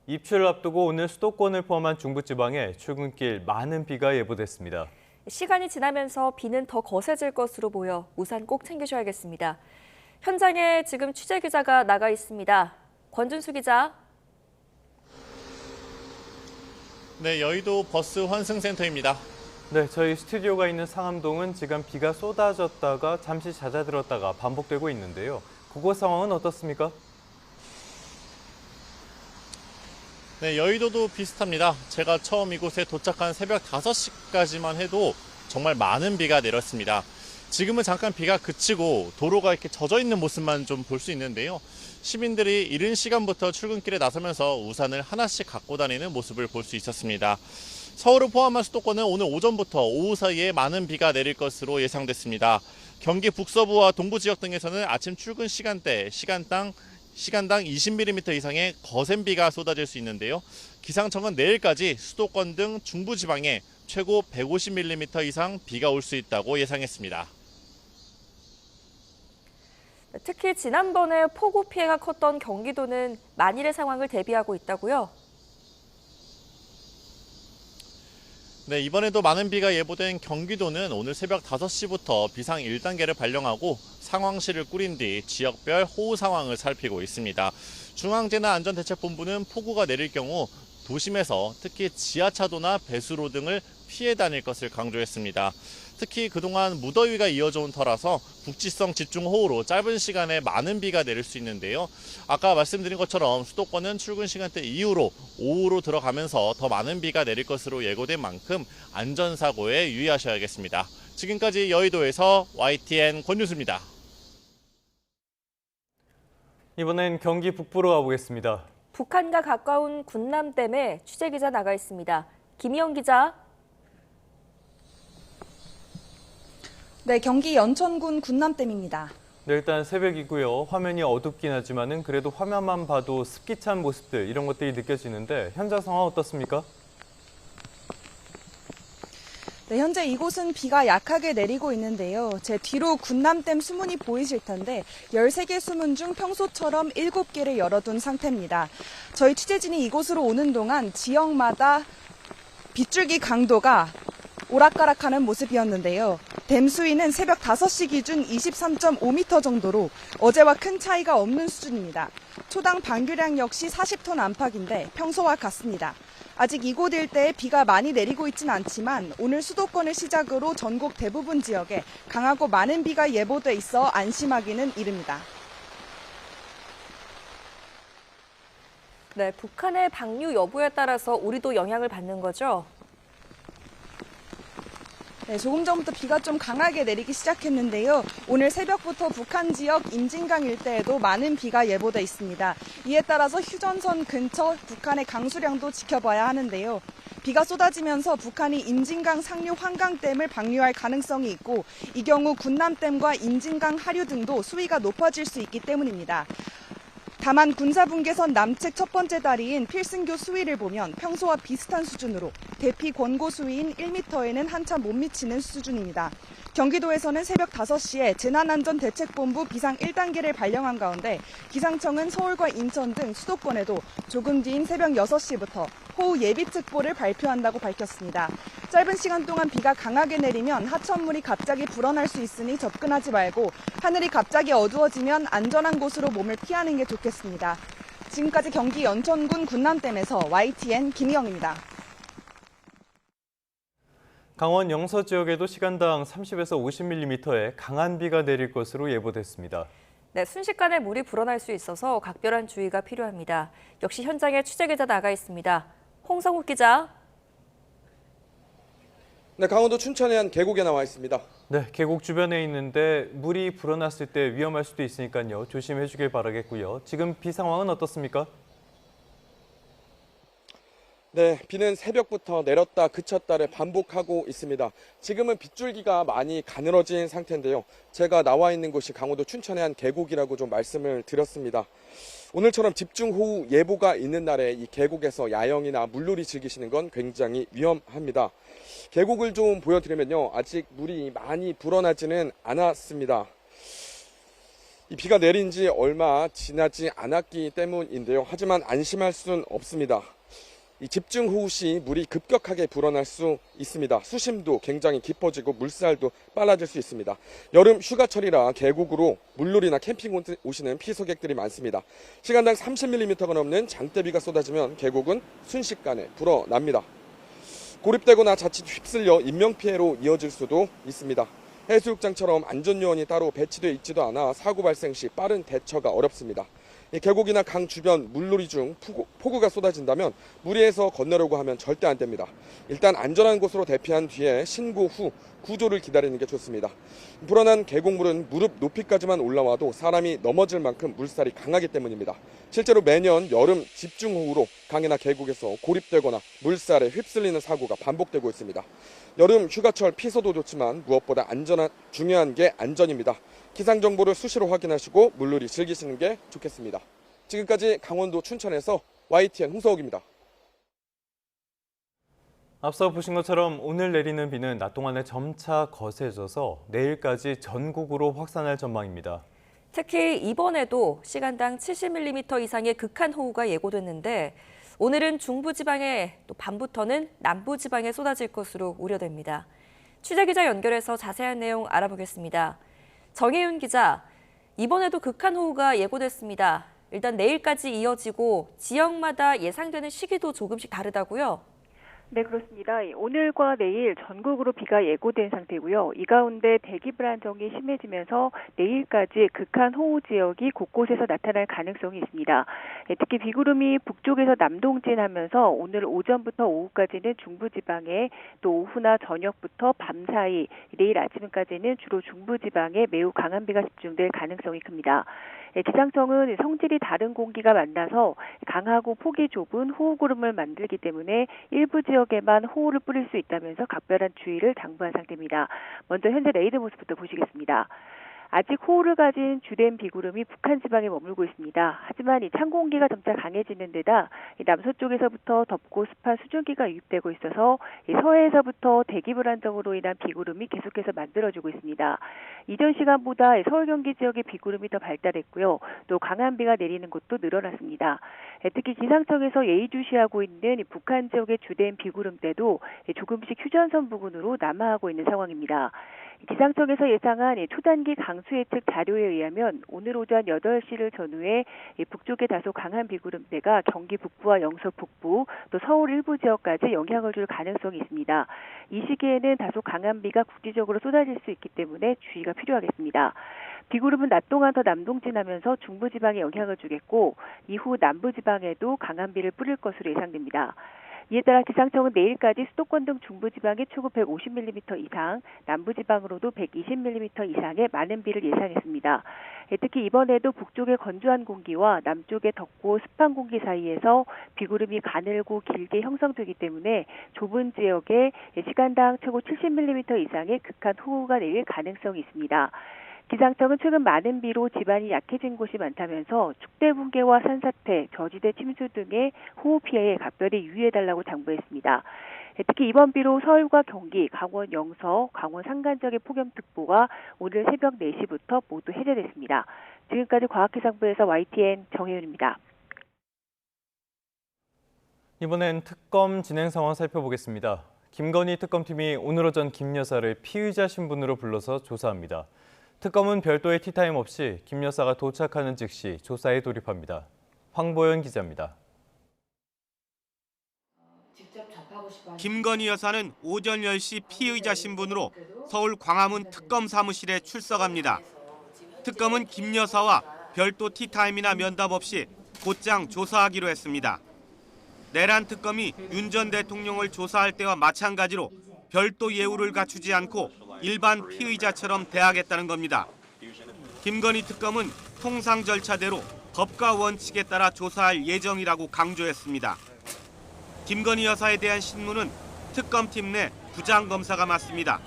입추를 앞두고 오늘 수도권을 포함한 중부지방에 출근길 많은 비가 예보됐습니다. 시간이 지나면서 비는 더 거세질 것으로 보여 우산 꼭 챙기셔야겠습니다. 현장에 지금 취재 기자가 나가 있습니다. 권준수 기자. 네, 여의도 버스 환승센터입니다. 네, 저희 스튜디오가 있는 상암동은 지금 비가 쏟아졌다가 잠시 잦아들었다가 반복되고 있는데요. 그곳 상황은 어떻습니까? 네, 여의도도 비슷합니다. 제가 처음 이곳에 도착한 새벽 5시까지만 해도 정말 많은 비가 내렸습니다. 지금은 잠깐 비가 그치고 도로가 이렇게 젖어 있는 모습만 좀 볼 수 있는데요. 시민들이 이른 시간부터 출근길에 나서면서 우산을 하나씩 갖고 다니는 모습을 볼 수 있었습니다. 서울을 포함한 수도권은 오늘 오전부터 오후 사이에 많은 비가 내릴 것으로 예상됐습니다. 경기 북서부와 동부 지역 등에서는 아침 출근 시간대 시간당 20mm 이상의 거센 비가 쏟아질 수 있는데요. 기상청은 내일까지 수도권 등 중부 지방에 최고 150mm 이상 비가 올 수 있다고 예상했습니다. 특히 지난번에 폭우 피해가 컸던 경기도는 만일의 상황을 대비하고 있다고요? 네, 이번에도 많은 비가 예보된 경기도는 오늘 새벽 5시부터 비상 1단계를 발령하고 상황실을 꾸린 뒤 지역별 호우 상황을 살피고 있습니다. 중앙재난안전대책본부는 폭우가 내릴 경우 도심에서 특히 지하차도나 배수로 등을 피해 다닐 것을 강조했습니다. 특히 그동안 무더위가 이어져 온 터라서 국지성 집중호우로 짧은 시간에 많은 비가 내릴 수 있는데요. 아까 말씀드린 것처럼 수도권은 출근 시간대 이후로 오후로 들어가면서 더 많은 비가 내릴 것으로 예고된 만큼 안전사고에 유의하셔야겠습니다. 지금까지 여의도에서 YTN 권유수입니다. 이번엔 경기 북부로 가보겠습니다. 북한과 가까운 군남댐에 취재 기자 나가 있습니다. 김희영 기자. 네, 경기 연천군 군남댐입니다. 네, 일단 새벽이고요. 화면이 어둡긴 하지만은 그래도 화면만 봐도 습기 찬 모습들 이런 것들이 느껴지는데 현장 상황 어떻습니까? 네, 현재 이곳은 비가 약하게 내리고 있는데요. 제 뒤로 군남댐 수문이 보이실 텐데 13개 수문 중 평소처럼 7개를 열어둔 상태입니다. 저희 취재진이 이곳으로 오는 동안 지역마다 빗줄기 강도가 오락가락하는 모습이었는데요. 댐 수위는 새벽 5시 기준 23.5m 정도로 어제와 큰 차이가 없는 수준입니다. 초당 방류량 역시 40톤 안팎인데 평소와 같습니다. 아직 이곳 일대에 비가 많이 내리고 있진 않지만 오늘 수도권을 시작으로 전국 대부분 지역에 강하고 많은 비가 예보돼 있어 안심하기는 이릅니다. 네, 북한의 방류 여부에 따라서 우리도 영향을 받는 거죠? 네, 조금 전부터 비가 좀 강하게 내리기 시작했는데요. 오늘 새벽부터 북한 지역 임진강 일대에도 많은 비가 예보돼 있습니다. 이에 따라서 휴전선 근처 북한의 강수량도 지켜봐야 하는데요. 비가 쏟아지면서 북한이 임진강 상류 환강댐을 방류할 가능성이 있고 이 경우 군남댐과 임진강 하류 등도 수위가 높아질 수 있기 때문입니다. 다만 군사분계선 남측 첫 번째 다리인 필승교 수위를 보면 평소와 비슷한 수준으로 대피 권고 수위인 1m에는 한참 못 미치는 수준입니다. 경기도에서는 새벽 5시에 재난안전대책본부 비상 1단계를 발령한 가운데 기상청은 서울과 인천 등 수도권에도 조금 뒤인 새벽 6시부터 호우 예비특보를 발표한다고 밝혔습니다. 짧은 시간 동안 비가 강하게 내리면 하천물이 갑자기 불어날 수 있으니 접근하지 말고 하늘이 갑자기 어두워지면 안전한 곳으로 몸을 피하는 게 좋겠습니다. 지금까지 경기 연천군 군남댐에서 YTN 김희영입니다. 강원 영서 지역에도 시간당 30에서 50mm의 강한 비가 내릴 것으로 예보됐습니다. 네, 순식간에 물이 불어날 수 있어서 각별한 주의가 필요합니다. 역시 현장에 취재 기자 나가 있습니다. 홍성욱 기자. 네, 강원도 춘천의 한 계곡에 나와 있습니다. 네, 계곡 주변에 있는데 물이 불어났을 때 위험할 수도 있으니까요. 조심해 주길 바라겠고요. 지금 비 상황은 어떻습니까? 네, 비는 새벽부터 내렸다 그쳤다를 반복하고 있습니다. 지금은 빗줄기가 많이 가늘어진 상태인데요. 제가 나와 있는 곳이 강원도 춘천의 한 계곡이라고 좀 말씀을 드렸습니다. 오늘처럼 집중호우 예보가 있는 날에 이 계곡에서 야영이나 물놀이 즐기시는 건 굉장히 위험합니다. 계곡을 좀 보여드리면요. 아직 물이 많이 불어나지는 않았습니다. 이 비가 내린 지 얼마 지나지 않았기 때문인데요. 하지만 안심할 수는 없습니다. 이 집중호우 시 물이 급격하게 불어날 수 있습니다. 수심도 굉장히 깊어지고 물살도 빨라질 수 있습니다. 여름 휴가철이라 계곡으로 물놀이나 캠핑 오시는 피서객들이 많습니다. 시간당 30mm가 넘는 장대비가 쏟아지면 계곡은 순식간에 불어납니다. 고립되거나 자칫 휩쓸려 인명피해로 이어질 수도 있습니다. 해수욕장처럼 안전요원이 따로 배치되어 있지도 않아 사고 발생 시 빠른 대처가 어렵습니다. 계곡이나 강 주변 물놀이 중 폭우가 쏟아진다면 무리해서 건너려고 하면 절대 안 됩니다. 일단 안전한 곳으로 대피한 뒤에 신고 후 구조를 기다리는 게 좋습니다. 불어난 계곡물은 무릎 높이까지만 올라와도 사람이 넘어질 만큼 물살이 강하기 때문입니다. 실제로 매년 여름 집중호우로 강이나 계곡에서 고립되거나 물살에 휩쓸리는 사고가 반복되고 있습니다. 여름 휴가철 피서도 좋지만 무엇보다 중요한 게 안전입니다. 기상 정보를 수시로 확인하시고 물놀이 즐기시는 게 좋겠습니다. 지금까지 강원도 춘천에서 YTN 홍서욱입니다. 앞서 보신 것처럼 오늘 내리는 비는 낮 동안에 점차 거세져서 내일까지 전국으로 확산할 전망입니다. 특히 이번에도 시간당 70mm 이상의 극한 호우가 예고됐는데 오늘은 중부지방에 또 밤부터는 남부지방에 쏟아질 것으로 우려됩니다. 취재기자 연결해서 자세한 내용 알아보겠습니다. 정혜윤 기자, 이번에도 극한 호우가 예고됐습니다. 일단 내일까지 이어지고 지역마다 예상되는 시기도 조금씩 다르다고요? 네, 그렇습니다. 오늘과 내일 전국으로 비가 예고된 상태고요. 이 가운데 대기 불안정이 심해지면서 내일까지 극한 호우 지역이 곳곳에서 나타날 가능성이 있습니다. 특히 비구름이 북쪽에서 남동진하면서 오늘 오전부터 오후까지는 중부지방에 또 오후나 저녁부터 밤 사이 내일 아침까지는 주로 중부지방에 매우 강한 비가 집중될 가능성이 큽니다. 기상청은 성질이 다른 공기가 만나서 강하고 폭이 좁은 호우구름을 만들기 때문에 일부 지역에만 호우를 뿌릴 수 있다면서 각별한 주의를 당부한 상태입니다. 먼저 현재 레이더 모습부터 보시겠습니다. 아직 호우를 가진 주된 비구름이 북한 지방에 머물고 있습니다. 하지만 이 찬 공기가 점차 강해지는 데다 남서쪽에서부터 덥고 습한 수증기가 유입되고 있어서 서해에서부터 대기 불안정으로 인한 비구름이 계속해서 만들어지고 있습니다. 이전 시간보다 서울 경기 지역의 비구름이 더 발달했고요. 또 강한 비가 내리는 곳도 늘어났습니다. 특히 기상청에서 예의주시하고 있는 북한 지역의 주된 비구름대도 조금씩 휴전선 부근으로 남하하고 있는 상황입니다. 기상청에서 예상한 초단기 강수 예측 자료에 의하면 오늘 오전 8시를 전후에 북쪽에 다소 강한 비구름대가 경기 북부와 영서 북부, 또 서울 일부 지역까지 영향을 줄 가능성이 있습니다. 이 시기에는 다소 강한 비가 국지적으로 쏟아질 수 있기 때문에 주의가 필요하겠습니다. 비구름은 낮 동안 더 남동진하면서 중부지방에 영향을 주겠고 이후 남부지방에도 강한 비를 뿌릴 것으로 예상됩니다. 이에 따라 기상청은 내일까지 수도권 등 중부지방에 초고 150mm 이상, 남부지방으로도 120mm 이상의 많은 비를 예상했습니다. 특히 이번에도 북쪽의 건조한 공기와 남쪽의 덥고 습한 공기 사이에서 비구름이 가늘고 길게 형성되기 때문에 좁은 지역에 시간당 최고 70mm 이상의 극한 호우가 내릴 가능성이 있습니다. 기상청은 최근 많은 비로 지반이 약해진 곳이 많다면서 축대 붕괴와 산사태, 저지대 침수 등의 호우 피해에 각별히 유의해달라고 당부했습니다. 특히 이번 비로 서울과 경기, 강원 영서, 강원 산간 지역의 폭염특보가 오늘 새벽 4시부터 모두 해제됐습니다. 지금까지 과학기상부에서 YTN 정혜윤입니다. 이번엔 특검 진행 상황 살펴보겠습니다. 김건희 특검팀이 오늘 오전 김 여사를 피의자 신분으로 불러서 조사합니다. 특검은 별도의 티타임 없이 김 여사가 도착하는 즉시 조사에 돌입합니다. 황보연 기자입니다. 김건희 여사는 오전 10시 피의자 신분으로 서울 광화문 특검 사무실에 출석합니다. 특검은 김 여사와 별도 티타임이나 면담 없이 곧장 조사하기로 했습니다. 내란 특검이 윤 전 대통령을 조사할 때와 마찬가지로 별도 예우를 갖추지 않고 일반 피의자처럼 대하겠다는 겁니다. 김건희 특검은 통상 절차대로 법과 원칙에 따라 조사할 예정이라고 강조했습니다. 김건희 여사에 대한 신문은 특검팀 내 부장검사가 맡습니다.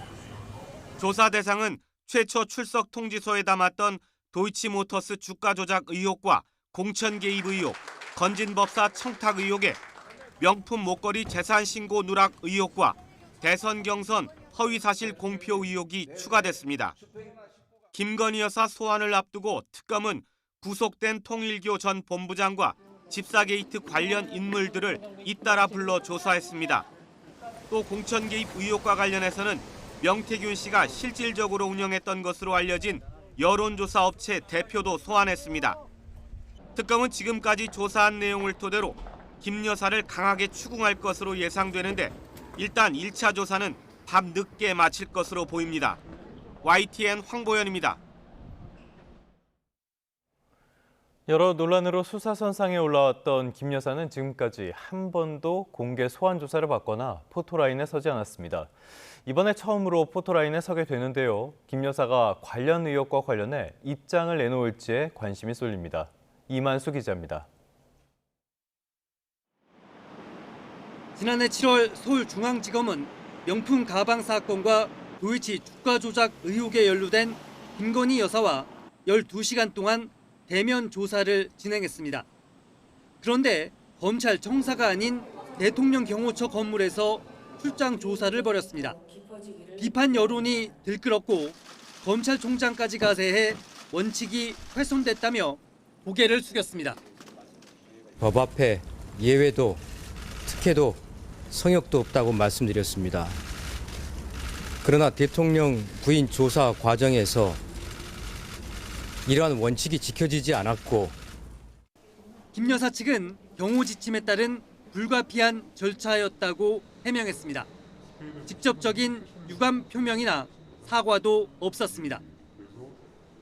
조사 대상은 최초 출석 통지서에 담았던 도이치모터스 주가 조작 의혹과 공천 개입 의혹, 건진법사 청탁 의혹에 명품 목걸이 재산 신고 누락 의혹과 대선 경선 허위사실 공표 의혹이 추가됐습니다. 김건희 여사 소환을 앞두고 특검은 구속된 통일교 전 본부장과 집사 게이트 관련 인물들을 잇따라 불러 조사했습니다. 또 공천 개입 의혹과 관련해서는 명태균 씨가 실질적으로 운영했던 것으로 알려진 여론조사 업체 대표도 소환했습니다. 특검은 지금까지 조사한 내용을 토대로 김 여사를 강하게 추궁할 것으로 예상되는데 일단 1차 조사는 밤 늦게 마칠 것으로 보입니다. YTN 황보현입니다. 여러 논란으로 수사선상에 올라왔던 김 여사는 지금까지 한 번도 공개 소환 조사를 받거나 포토라인에 서지 않았습니다. 이번에 처음으로 포토라인에 서게 되는데요. 김 여사가 관련 의혹과 관련해 입장을 내놓을지에 관심이 쏠립니다. 이만수 기자입니다. 지난해 7월 서울중앙지검은 명품 가방 사건과 도이치 주가 조작 의혹에 연루된 김건희 여사와 12시간 동안 대면 조사를 진행했습니다. 그런데 검찰 청사가 아닌 대통령 경호처 건물에서 출장 조사를 벌였습니다. 비판 여론이 들끓었고 검찰총장까지 가세해 원칙이 훼손됐다며 고개를 숙였습니다. 법 앞에 예외도 특혜도 성역도 없다고 말씀드렸습니다. 그러나 대통령 부인 조사 과정에서 이러한 원칙이 지켜지지 않았고 김 여사 측은 경호 지침에 따른 불가피한 절차였다고 해명했습니다. 직접적인 유감 표명이나 사과도 없었습니다.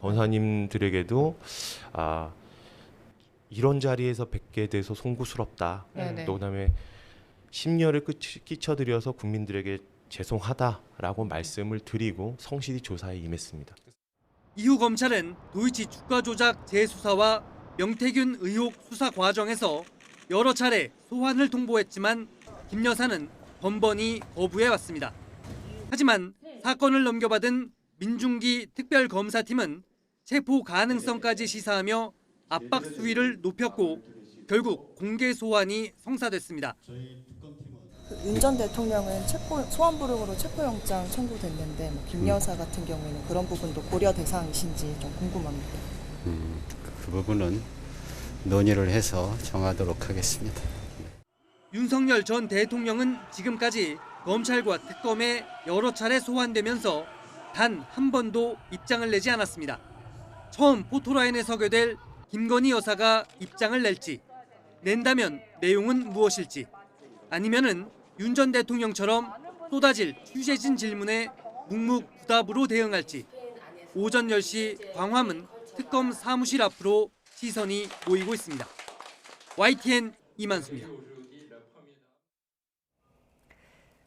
권사님들에게도 이런 자리에서 뵙게 돼서 송구스럽다. 또 그다음에 심려를 끼쳐드려서 국민들에게 죄송하다라고 말씀을 드리고 성실히 조사에 임했습니다. 이후 검찰은 도이치 주가 조작 재수사와 명태균 의혹 수사 과정에서 여러 차례 소환을 통보했지만 김 여사는 번번이 거부해왔습니다. 하지만 사건을 넘겨받은 민중기 특별검사팀은 체포 가능성까지 시사하며 압박 수위를 높였고 결국 공개 소환이 성사됐습니다. 윤 전 대통령은 소환 부름으로 체포영장 청구됐는데 김 여사 같은 경우에는 그런 부분도 고려 대상이신지 좀 궁금합니다. 그 부분은 논의를 해서 정하도록 하겠습니다. 윤석열 전 대통령은 지금까지 검찰과 특검에 여러 차례 소환되면서 단 한 번도 입장을 내지 않았습니다. 처음 포토라인에 서게 될 김건희 여사가 입장을 낼지, 낸다면 내용은 무엇일지, 아니면은 윤 전 대통령처럼 쏟아질 취재진 질문에 묵묵부답으로 대응할지 오전 10시 광화문 특검 사무실 앞으로 시선이 모이고 있습니다. YTN 이만수입니다.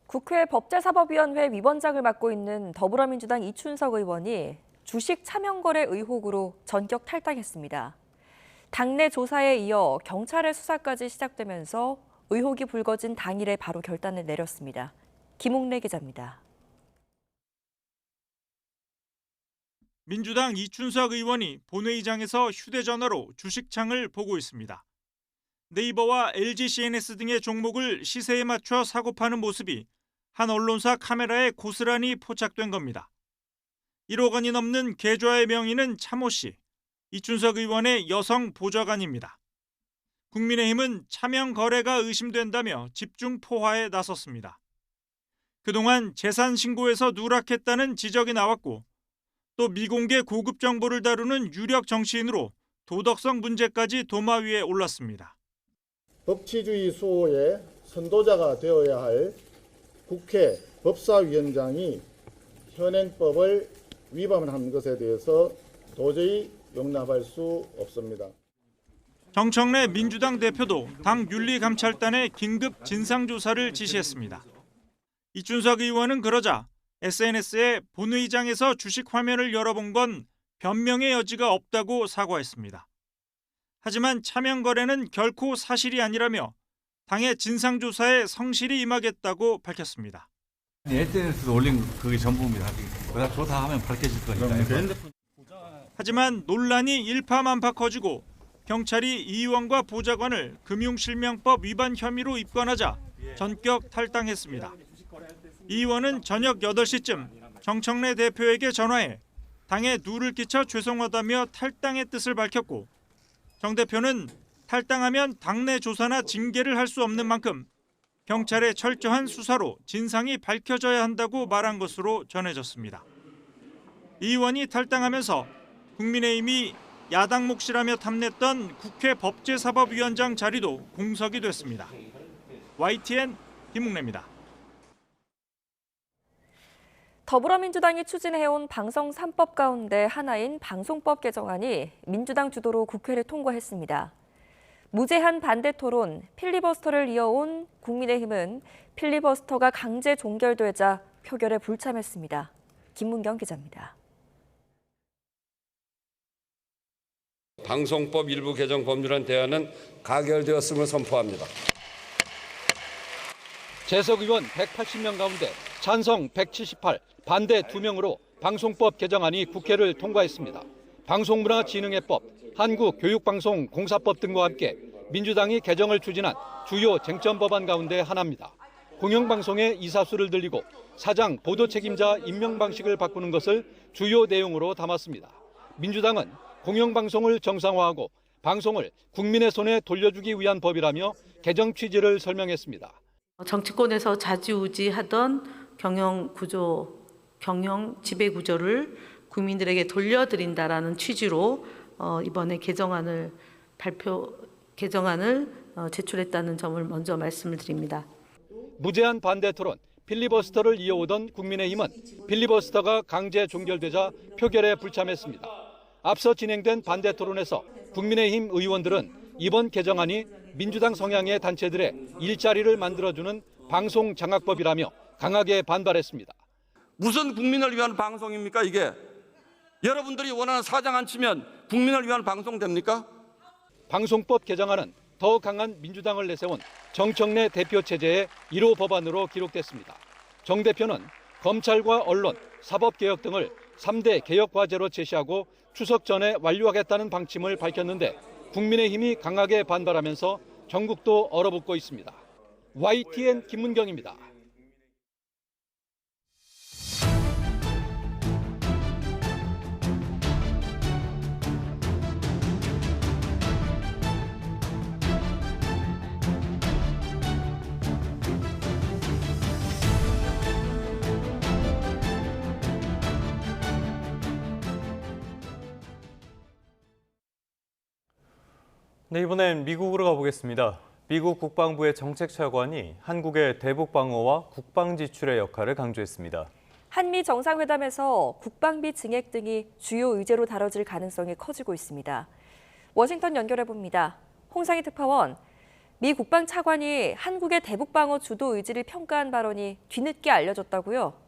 국회 법제사법위원회 위원장을 맡고 있는 더불어민주당 이춘석 의원이 주식 차명거래 의혹으로 전격 탈당했습니다. 당내 조사에 이어 경찰의 수사까지 시작되면서 의혹이 불거진 당일에 바로 결단을 내렸습니다. 김옥래 기자입니다. 민주당 이춘석 의원이 본회의장에서 휴대전화로 주식창을 보고 있습니다. 네이버와 LG CNS 등의 종목을 시세에 맞춰 사고 파는 모습이 한 언론사 카메라에 고스란히 포착된 겁니다. 1억 원이 넘는 계좌의 명의는 차모 씨, 이춘석 의원의 여성 보좌관입니다. 국민의힘은 차명 거래가 의심된다며 집중 포화에 나섰습니다. 그동안 재산 신고에서 누락했다는 지적이 나왔고 또 미공개 고급 정보를 다루는 유력 정치인으로 도덕성 문제까지 도마 위에 올랐습니다. 법치주의 수호의 선도자가 되어야 할 국회 법사위원장이 현행법을 위반한 것에 대해서 도저히 용납할 수 없습니다. 정청래 민주당 대표도 당 윤리감찰단에 긴급 진상조사를 지시했습니다. 이춘석 의원은 그러자 SNS에 본회의장에서 주식 화면을 열어본 건 변명의 여지가 없다고 사과했습니다. 하지만 차명 거래는 결코 사실이 아니라며 당의 진상조사에 성실히 임하겠다고 밝혔습니다. SNS에 올린 그게 전부입니다. 그래서 조사하면 밝혀질 거니까요. 하지만 논란이 일파만파 커지고 경찰이 이 의원과 보좌관을 금융실명법 위반 혐의로 입건하자 전격 탈당했습니다. 이 의원은 저녁 8시쯤 정청래 대표에게 전화해 당에 누를 끼쳐 죄송하다며 탈당의 뜻을 밝혔고 정 대표는 탈당하면 당내 조사나 징계를 할 수 없는 만큼 경찰의 철저한 수사로 진상이 밝혀져야 한다고 말한 것으로 전해졌습니다. 이 의원이 탈당하면서 국민의힘이 야당 몫이라며 탐냈던 국회 법제사법위원장 자리도 공석이 됐습니다. YTN 김웅래입니다. 더불어민주당이 추진해온 방송 3법 가운데 하나인 방송법 개정안이 민주당 주도로 국회를 통과했습니다. 무제한 반대 토론, 필리버스터를 이어온 국민의힘은 필리버스터가 강제 종결되자 표결에 불참했습니다. 김문경 기자입니다. 방송법 일부 개정 법률안 대안은 가결되었음을 선포합니다. 재석 의원 180명 가운데 찬성 178, 반대 2명으로 방송법 개정안이 국회를 통과했습니다. 방송문화진흥회법, 한국교육방송공사법 등과 함께 민주당이 개정을 추진한 주요 쟁점 법안 가운데 하나입니다. 공영방송의 이사수를 늘리고 사장, 보도 책임자 임명 방식을 바꾸는 것을 주요 내용으로 담았습니다. 민주당은 공영방송을 정상화하고 방송을 국민의 손에 돌려주기 위한 법이라며 개정 취지를 설명했습니다. 정치권에서 좌지우지하던 경영 지배 구조를 국민들에게 돌려드린다라는 취지로 이번에 개정안을 제출했다는 점을 먼저 말씀을 드립니다. 무제한 반대 토론, 필리버스터를 이어오던 국민의힘은 필리버스터가 강제 종결되자 표결에 불참했습니다. 앞서 진행된 반대 토론에서 국민의힘 의원들은 이번 개정안이 민주당 성향의 단체들의 일자리를 만들어주는 방송 장악법이라며 강하게 반발했습니다. 무슨 국민을 위한 방송입니까 이게? 여러분들이 원하는 사장 안 치면 국민을 위한 방송 됩니까? 방송법 개정안은 더 강한 민주당을 내세운 정청래 대표 체제의 1호 법안으로 기록됐습니다. 정 대표는 검찰과 언론, 사법개혁 등을 3대 개혁 과제로 제시하고 추석 전에 완료하겠다는 방침을 밝혔는데 국민의힘이 강하게 반발하면서 전국도 얼어붙고 있습니다. YTN 김문경입니다. 네, 이번엔 미국으로 가보겠습니다. 미국 국방부의 정책차관이 한국의 대북 방어와 국방 지출의 역할을 강조했습니다. 한미 정상회담에서 국방비 증액 등이 주요 의제로 다뤄질 가능성이 커지고 있습니다. 워싱턴 연결해 봅니다. 홍상희 특파원, 미 국방 차관이 한국의 대북 방어 주도 의지를 평가한 발언이 뒤늦게 알려졌다고요?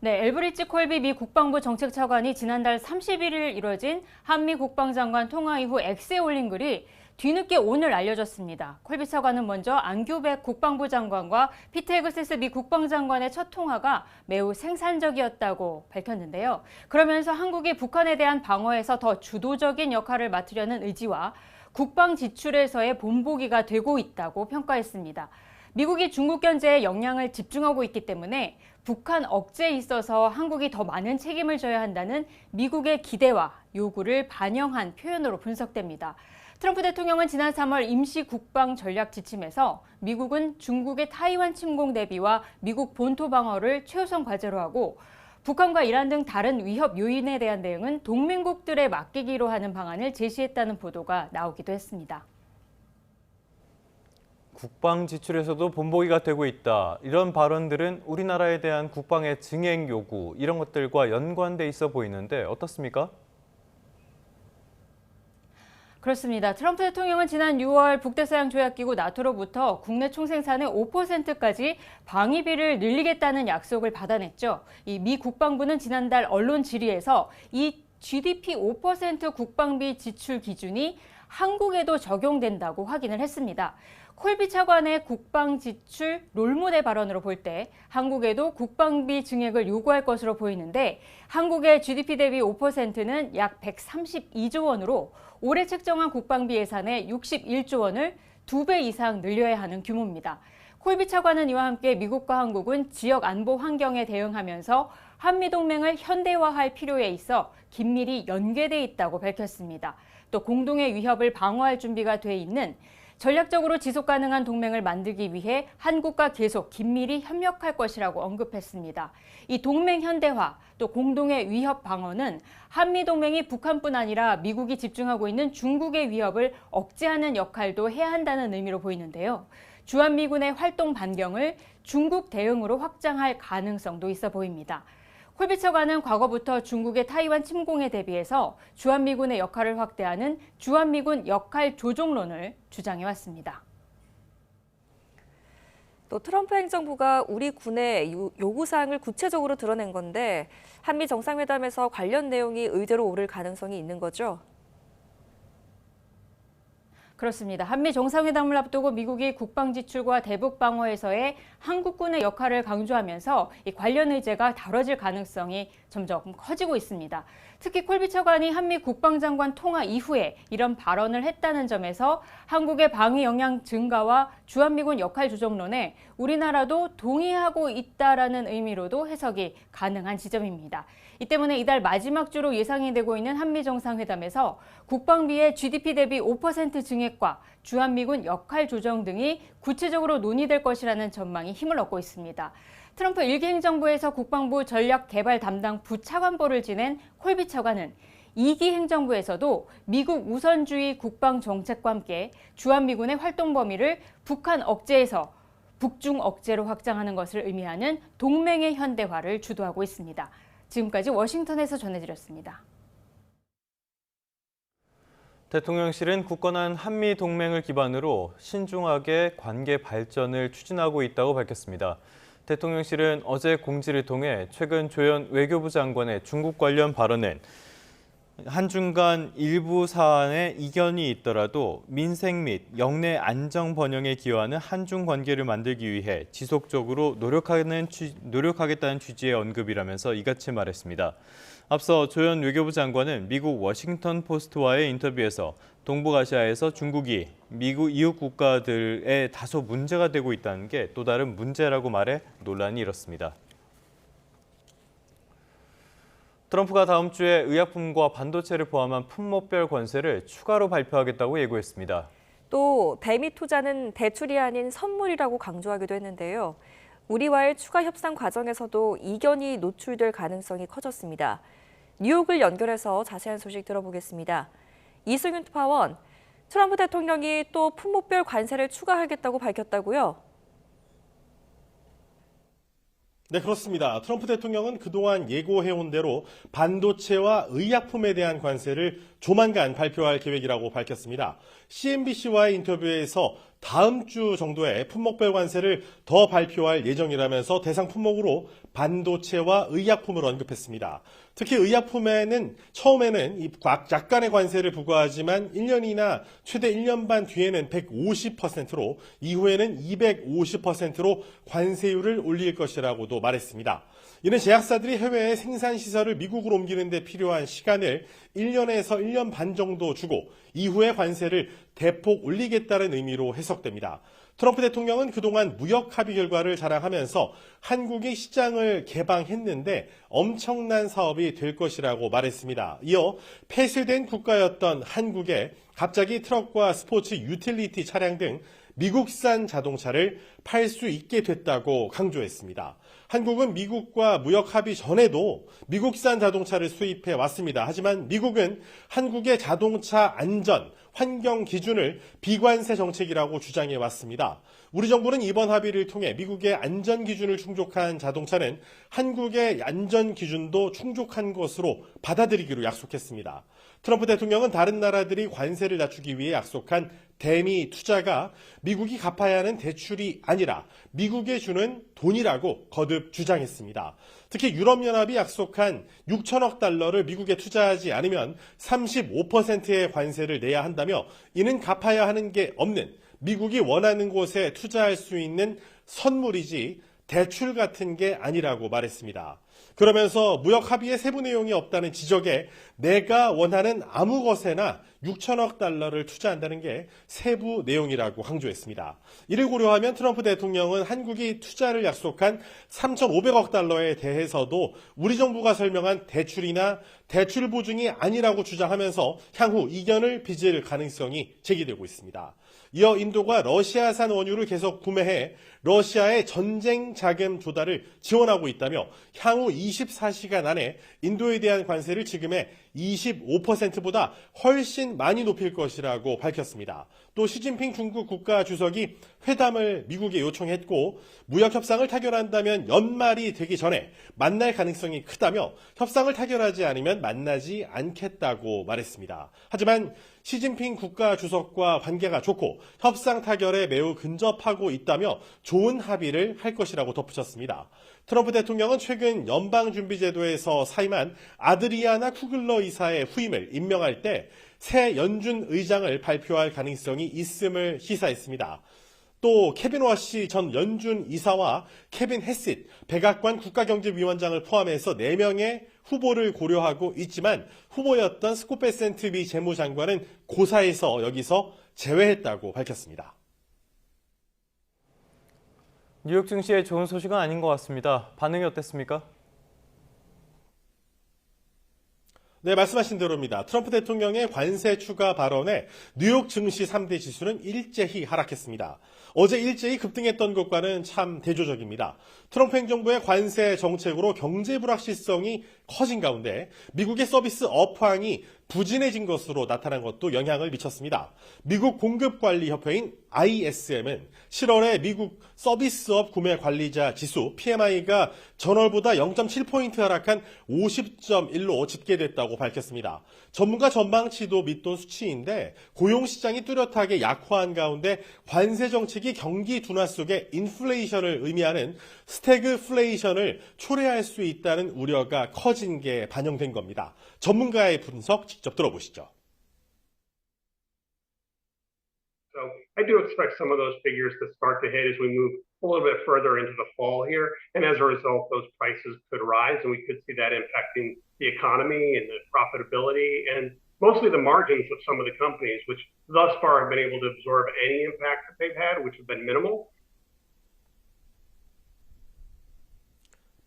네, 엘브리치 콜비 미 국방부 정책차관이 지난달 31일 이뤄진 한미 국방장관 통화 이후 X에 올린 글이 뒤늦게 오늘 알려졌습니다. 콜비 차관은 먼저 안규백 국방부 장관과 피트 헤그세스 미 국방장관의 첫 통화가 매우 생산적이었다고 밝혔는데요. 그러면서 한국이 북한에 대한 방어에서 더 주도적인 역할을 맡으려는 의지와 국방 지출에서의 본보기가 되고 있다고 평가했습니다. 미국이 중국 견제에 역량을 집중하고 있기 때문에 북한 억제에 있어서 한국이 더 많은 책임을 져야 한다는 미국의 기대와 요구를 반영한 표현으로 분석됩니다. 트럼프 대통령은 지난 3월 임시 국방 전략 지침에서 미국은 중국의 타이완 침공 대비와 미국 본토 방어를 최우선 과제로 하고 북한과 이란 등 다른 위협 요인에 대한 대응은 동맹국들에 맡기기로 하는 방안을 제시했다는 보도가 나오기도 했습니다. 국방 지출에서도 본보기가 되고 있다. 이런 발언들은 우리나라에 대한 국방의 증액 요구, 이런 것들과 연관돼 있어 보이는데 어떻습니까? 그렇습니다. 트럼프 대통령은 지난 6월 북대서양 조약기구 나토로부터 국내 총생산의 5%까지 방위비를 늘리겠다는 약속을 받아냈죠. 이 미 국방부는 지난달 언론 질의에서 이 GDP 5% 국방비 지출 기준이 한국에도 적용된다고 확인을 했습니다. 콜비 차관의 국방 지출 롤모델 발언으로 볼 때 한국에도 국방비 증액을 요구할 것으로 보이는데 한국의 GDP 대비 5%는 약 132조 원으로 올해 책정한 국방비 예산의 61조 원을 2배 이상 늘려야 하는 규모입니다. 콜비 차관은 이와 함께 미국과 한국은 지역 안보 환경에 대응하면서 한미동맹을 현대화할 필요에 있어 긴밀히 연계돼 있다고 밝혔습니다. 또 공동의 위협을 방어할 준비가 돼 있는 전략적으로 지속 가능한 동맹을 만들기 위해 한국과 계속 긴밀히 협력할 것이라고 언급했습니다. 이 동맹 현대화, 또 공동의 위협 방어는 한미동맹이 북한뿐 아니라 미국이 집중하고 있는 중국의 위협을 억제하는 역할도 해야 한다는 의미로 보이는데요. 주한미군의 활동 반경을 중국 대응으로 확장할 가능성도 있어 보입니다. 콜비 차관은 과거부터 중국의 타이완 침공에 대비해서 주한미군의 역할을 확대하는 주한미군 역할 조정론을 주장해왔습니다. 또 트럼프 행정부가 우리 군의 요구사항을 구체적으로 드러낸 건데 한미 정상회담에서 관련 내용이 의제로 오를 가능성이 있는 거죠? 그렇습니다. 한미 정상회담을 앞두고 미국이 국방 지출과 대북 방어에서의 한국군의 역할을 강조하면서 이 관련 의제가 다뤄질 가능성이 점점 커지고 있습니다. 특히 콜비 차관이 한미 국방장관 통화 이후에 이런 발언을 했다는 점에서 한국의 방위 역량 증가와 주한미군 역할 조정론에 우리나라도 동의하고 있다라는 의미로도 해석이 가능한 지점입니다. 이 때문에 이달 마지막 주로 예상이 되고 있는 한미 정상회담에서 국방비의 GDP 대비 5% 증액과 주한미군 역할 조정 등이 구체적으로 논의될 것이라는 전망이 힘을 얻고 있습니다. 트럼프 1기 행정부에서 국방부 전략개발 담당 부차관보를 지낸 콜비 차관은 2기 행정부에서도 미국 우선주의 국방정책과 함께 주한미군의 활동 범위를 북한 억제에서 북중 억제로 확장하는 것을 의미하는 동맹의 현대화를 주도하고 있습니다. 지금까지 워싱턴에서 전해드렸습니다. 대통령실은 굳건한 한미 동맹을 기반으로 신중하게 관계 발전을 추진하고 있다고 밝혔습니다. 대통령실은 어제 공지를 통해 최근 조현 외교부 장관의 중국 관련 발언은 한중 간 일부 사안에 이견이 있더라도 민생 및 영내 안정 번영에 기여하는 한중 관계를 만들기 위해 지속적으로 노력하겠다는 취지의 언급이라면서 이같이 말했습니다. 앞서 조현 외교부 장관은 미국 워싱턴 포스트와의 인터뷰에서 동북아시아에서 중국이 미국 이웃 국가들에 다소 문제가 되고 있다는 게 또 다른 문제라고 말해 논란이 일었습니다. 트럼프가 다음 주에 의약품과 반도체를 포함한 품목별 관세를 추가로 발표하겠다고 예고했습니다. 또 대미 투자는 대출이 아닌 선물이라고 강조하기도 했는데요. 우리와의 추가 협상 과정에서도 이견이 노출될 가능성이 커졌습니다. 뉴욕을 연결해서 자세한 소식 들어보겠습니다. 이승윤 특파원, 트럼프 대통령이 또 품목별 관세를 추가하겠다고 밝혔다고요? 네, 그렇습니다. 트럼프 대통령은 그동안 예고해온 대로 반도체와 의약품에 대한 관세를 조만간 발표할 계획이라고 밝혔습니다. CNBC와의 인터뷰에서 다음 주 정도에 품목별 관세를 더 발표할 예정이라면서 대상 품목으로 반도체와 의약품을 언급했습니다. 특히 의약품에는 처음에는 약간의 관세를 부과하지만 1년이나 최대 1년 반 뒤에는 150%로 이후에는 250%로 관세율을 올릴 것이라고도 말했습니다. 이는 제약사들이 해외에 생산시설을 미국으로 옮기는 데 필요한 시간을 1년에서 1년 반 정도 주고 이후에 관세를 대폭 올리겠다는 의미로 해석됩니다. 트럼프 대통령은 그동안 무역 합의 결과를 자랑하면서 한국이 시장을 개방했는데 엄청난 사업이 될 것이라고 말했습니다. 이어 폐쇄된 국가였던 한국에 갑자기 트럭과 스포츠 유틸리티 차량 등 미국산 자동차를 팔 수 있게 됐다고 강조했습니다. 한국은 미국과 무역 합의 전에도 미국산 자동차를 수입해 왔습니다. 하지만 미국은 한국의 자동차 안전, 환경 기준을 비관세 정책이라고 주장해 왔습니다. 우리 정부는 이번 합의를 통해 미국의 안전 기준을 충족한 자동차는 한국의 안전 기준도 충족한 것으로 받아들이기로 약속했습니다. 트럼프 대통령은 다른 나라들이 관세를 낮추기 위해 약속한 대미 투자가 미국이 갚아야 하는 대출이 아니라 미국에 주는 돈이라고 거듭 주장했습니다. 특히 유럽연합이 약속한 6천억 달러를 미국에 투자하지 않으면 35%의 관세를 내야 한다며 이는 갚아야 하는 게 없는 미국이 원하는 곳에 투자할 수 있는 선물이지 대출 같은 게 아니라고 말했습니다. 그러면서 무역 합의의 세부 내용이 없다는 지적에 내가 원하는 아무 것에나 6천억 달러를 투자한다는 게 세부 내용이라고 강조했습니다. 이를 고려하면 트럼프 대통령은 한국이 투자를 약속한 3,500억 달러에 대해서도 우리 정부가 설명한 대출이나 대출 보증이 아니라고 주장하면서 향후 이견을 빚을 가능성이 제기되고 있습니다. 이어 인도가 러시아산 원유를 계속 구매해 러시아의 전쟁 자금 조달을 지원하고 있다며 향후 24시간 안에 인도에 대한 관세를 지금의 25%보다 훨씬 많이 높일 것이라고 밝혔습니다. 또 시진핑 중국 국가주석이 회담을 미국에 요청했고 무역 협상을 타결한다면 연말이 되기 전에 만날 가능성이 크다며 협상을 타결하지 않으면 만나지 않겠다고 말했습니다. 하지만 시진핑 국가주석과 관계가 좋고 협상 타결에 매우 근접하고 있다며 좋은 합의를 할 것이라고 덧붙였습니다. 트럼프 대통령은 최근 연방준비제도에서 사임한 아드리아나 쿠글러 이사의 후임을 임명할 때 새 연준 의장을 발표할 가능성이 있음을 시사했습니다. 또 케빈 워시 전 연준 이사와 케빈 헤싯 백악관 국가경제위원장을 포함해서 4명의 후보를 고려하고 있지만 후보였던 스콧 베센트 미 재무장관은 고사해서 여기서 제외했다고 밝혔습니다. 뉴욕 증시에 좋은 소식은 아닌 것 같습니다. 반응이 어땠습니까? 네, 말씀하신 대로입니다. 트럼프 대통령의 관세 추가 발언에 뉴욕 증시 3대 지수는 일제히 하락했습니다. 어제 일제히 급등했던 것과는 참 대조적입니다. 트럼프 행정부의 관세 정책으로 경제 불확실성이 커진 가운데 미국의 서비스 업황이 부진해진 것으로 나타난 것도 영향을 미쳤습니다. 미국 공급관리협회인 ISM은 7월에 미국 서비스업 구매 관리자 지수 PMI가 전월보다 0.7포인트 하락한 50.1로 집계됐다고 밝혔습니다. 전문가 전망치도 밑돈 수치인데 고용시장이 뚜렷하게 약화한 가운데 관세 정책이 경기 둔화 속에 인플레이션을 의미하는 스태그플레이션을 초래할 수 있다는 우려가 커진 게 반영된 겁니다. 전문가의 분석 직접 들어보시죠. So I do expect some of those figures to start to hit as we move a little bit further into the fall here. And as a result, those prices could rise and we could see that impacting the economy and the profitability and mostly the margins of some of the companies, which thus far have been able to absorb any impact that they've had, which have been minimal.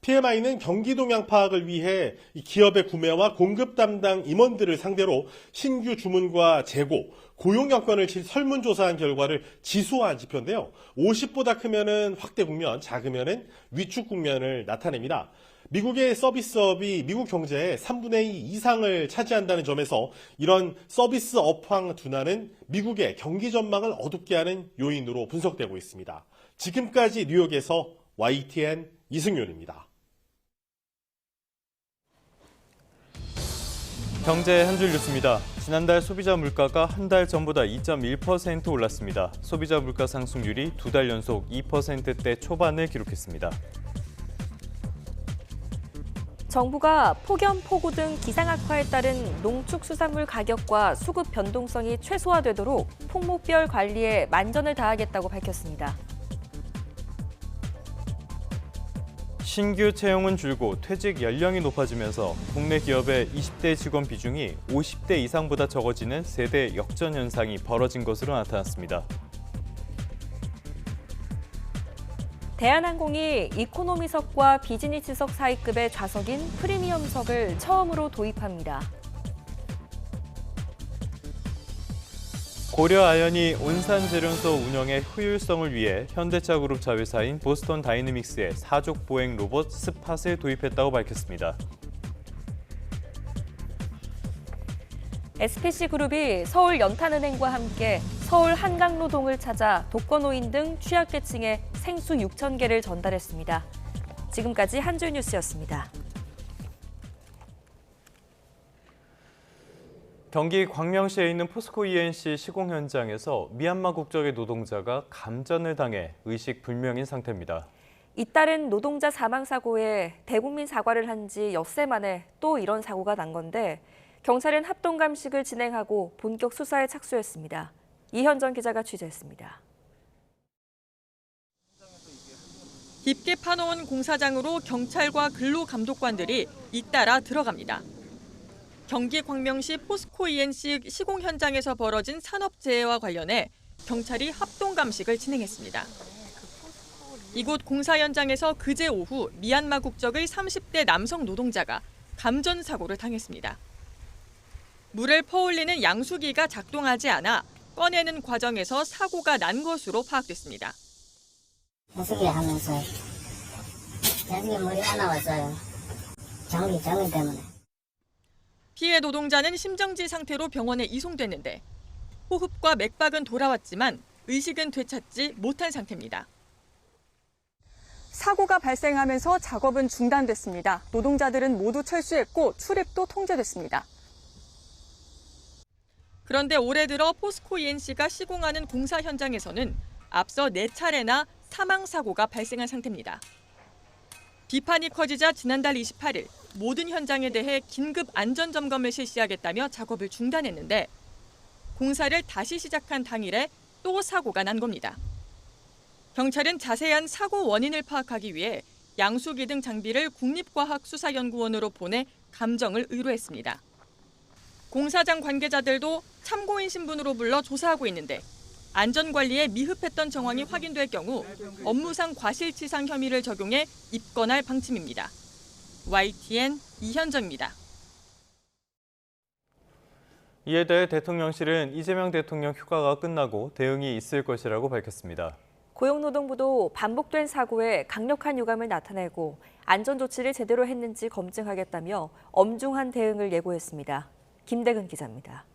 PMI는 경기 동향 파악을 위해 기업의 구매와 공급 담당 임원들을 상대로 신규 주문과 재고, 고용 여건을 설문조사한 결과를 지수화한 지표인데요. 50보다 크면은 확대 국면, 작으면은 위축 국면을 나타냅니다. 미국의 서비스업이 미국 경제의 3분의 2 이상을 차지한다는 점에서 이런 서비스 업황 둔화는 미국의 경기 전망을 어둡게 하는 요인으로 분석되고 있습니다. 지금까지 뉴욕에서 YTN 이승윤입니다. 경제 한 줄 뉴스입니다. 지난달 소비자 물가가 한 달 전보다 2.1% 올랐습니다. 소비자 물가 상승률이 2달 연속 2%대 초반을 기록했습니다. 정부가 폭염, 폭우 등 기상 악화에 따른 농축수산물 가격과 수급 변동성이 최소화되도록 품목별 관리에 만전을 다하겠다고 밝혔습니다. 신규 채용은 줄고 퇴직 연령이 높아지면서 국내 기업의 20대 직원 비중이 50대 이상보다 적어지는 세대 역전 현상이 벌어진 것으로 나타났습니다. 대한항공이 이코노미석과 비즈니스석 사이급의 좌석인 프리미엄석을 처음으로 도입합니다. 고려아연이 온산제련소 운영의 효율성을 위해 현대차그룹 자회사인 보스턴 다이내믹스의 사족 보행 로봇 스팟을 도입했다고 밝혔습니다. SPC그룹이 서울연탄은행과 함께 서울 한강로동을 찾아 독거노인 등 취약계층에 생수 6,000개를 전달했습니다. 지금까지 한 줄 뉴스였습니다. 경기 광명시에 있는 포스코 ENC 시공 현장에서 미얀마 국적의 노동자가 감전을 당해 의식 불명인 상태입니다. 잇따른 노동자 사망 사고에 대국민 사과를 한 지 엿새 만에 또 이런 사고가 난 건데 경찰은 합동 감식을 진행하고 본격 수사에 착수했습니다. 이현정 기자가 취재했습니다. 깊게 파놓은 공사장으로 경찰과 근로감독관들이 잇따라 들어갑니다. 경기 광명시 포스코 ENC 시공 현장에서 벌어진 산업재해와 관련해 경찰이 합동감식을 진행했습니다. 이곳 공사 현장에서 그제 오후 미얀마 국적의 30대 남성 노동자가 감전사고를 당했습니다. 물을 퍼올리는 양수기가 작동하지 않아 꺼내는 과정에서 사고가 난 것으로 파악됐습니다. 해수기 하면서 해수기 물이 안 나왔어요. 장비 때문에. 피해 노동자는 심정지 상태로 병원에 이송됐는데 호흡과 맥박은 돌아왔지만 의식은 되찾지 못한 상태입니다. 사고가 발생하면서 작업은 중단됐습니다. 노동자들은 모두 철수했고 출입도 통제됐습니다. 그런데 올해 들어 포스코 ENC가 시공하는 공사 현장에서는 앞서 4차례나 사망사고가 발생한 상태입니다. 비판이 커지자 지난달 28일 모든 현장에 대해 긴급 안전점검을 실시하겠다며 작업을 중단했는데 공사를 다시 시작한 당일에 또 사고가 난 겁니다. 경찰은 자세한 사고 원인을 파악하기 위해 양수기 등 장비를 국립과학수사연구원으로 보내 감정을 의뢰했습니다. 공사장 관계자들도 참고인 신분으로 불러 조사하고 있는데 안전관리에 미흡했던 정황이 확인될 경우 업무상 과실치상 혐의를 적용해 입건할 방침입니다. YTN 이현정입니다. 이에 대해 대통령실은 이재명 대통령 휴가가 끝나고 대응이 있을 것이라고 밝혔습니다. 고용노동부도 반복된 사고에 강력한 유감을 나타내고 안전조치를 제대로 했는지 검증하겠다며 엄중한 대응을 예고했습니다. 김대근 기자입니다.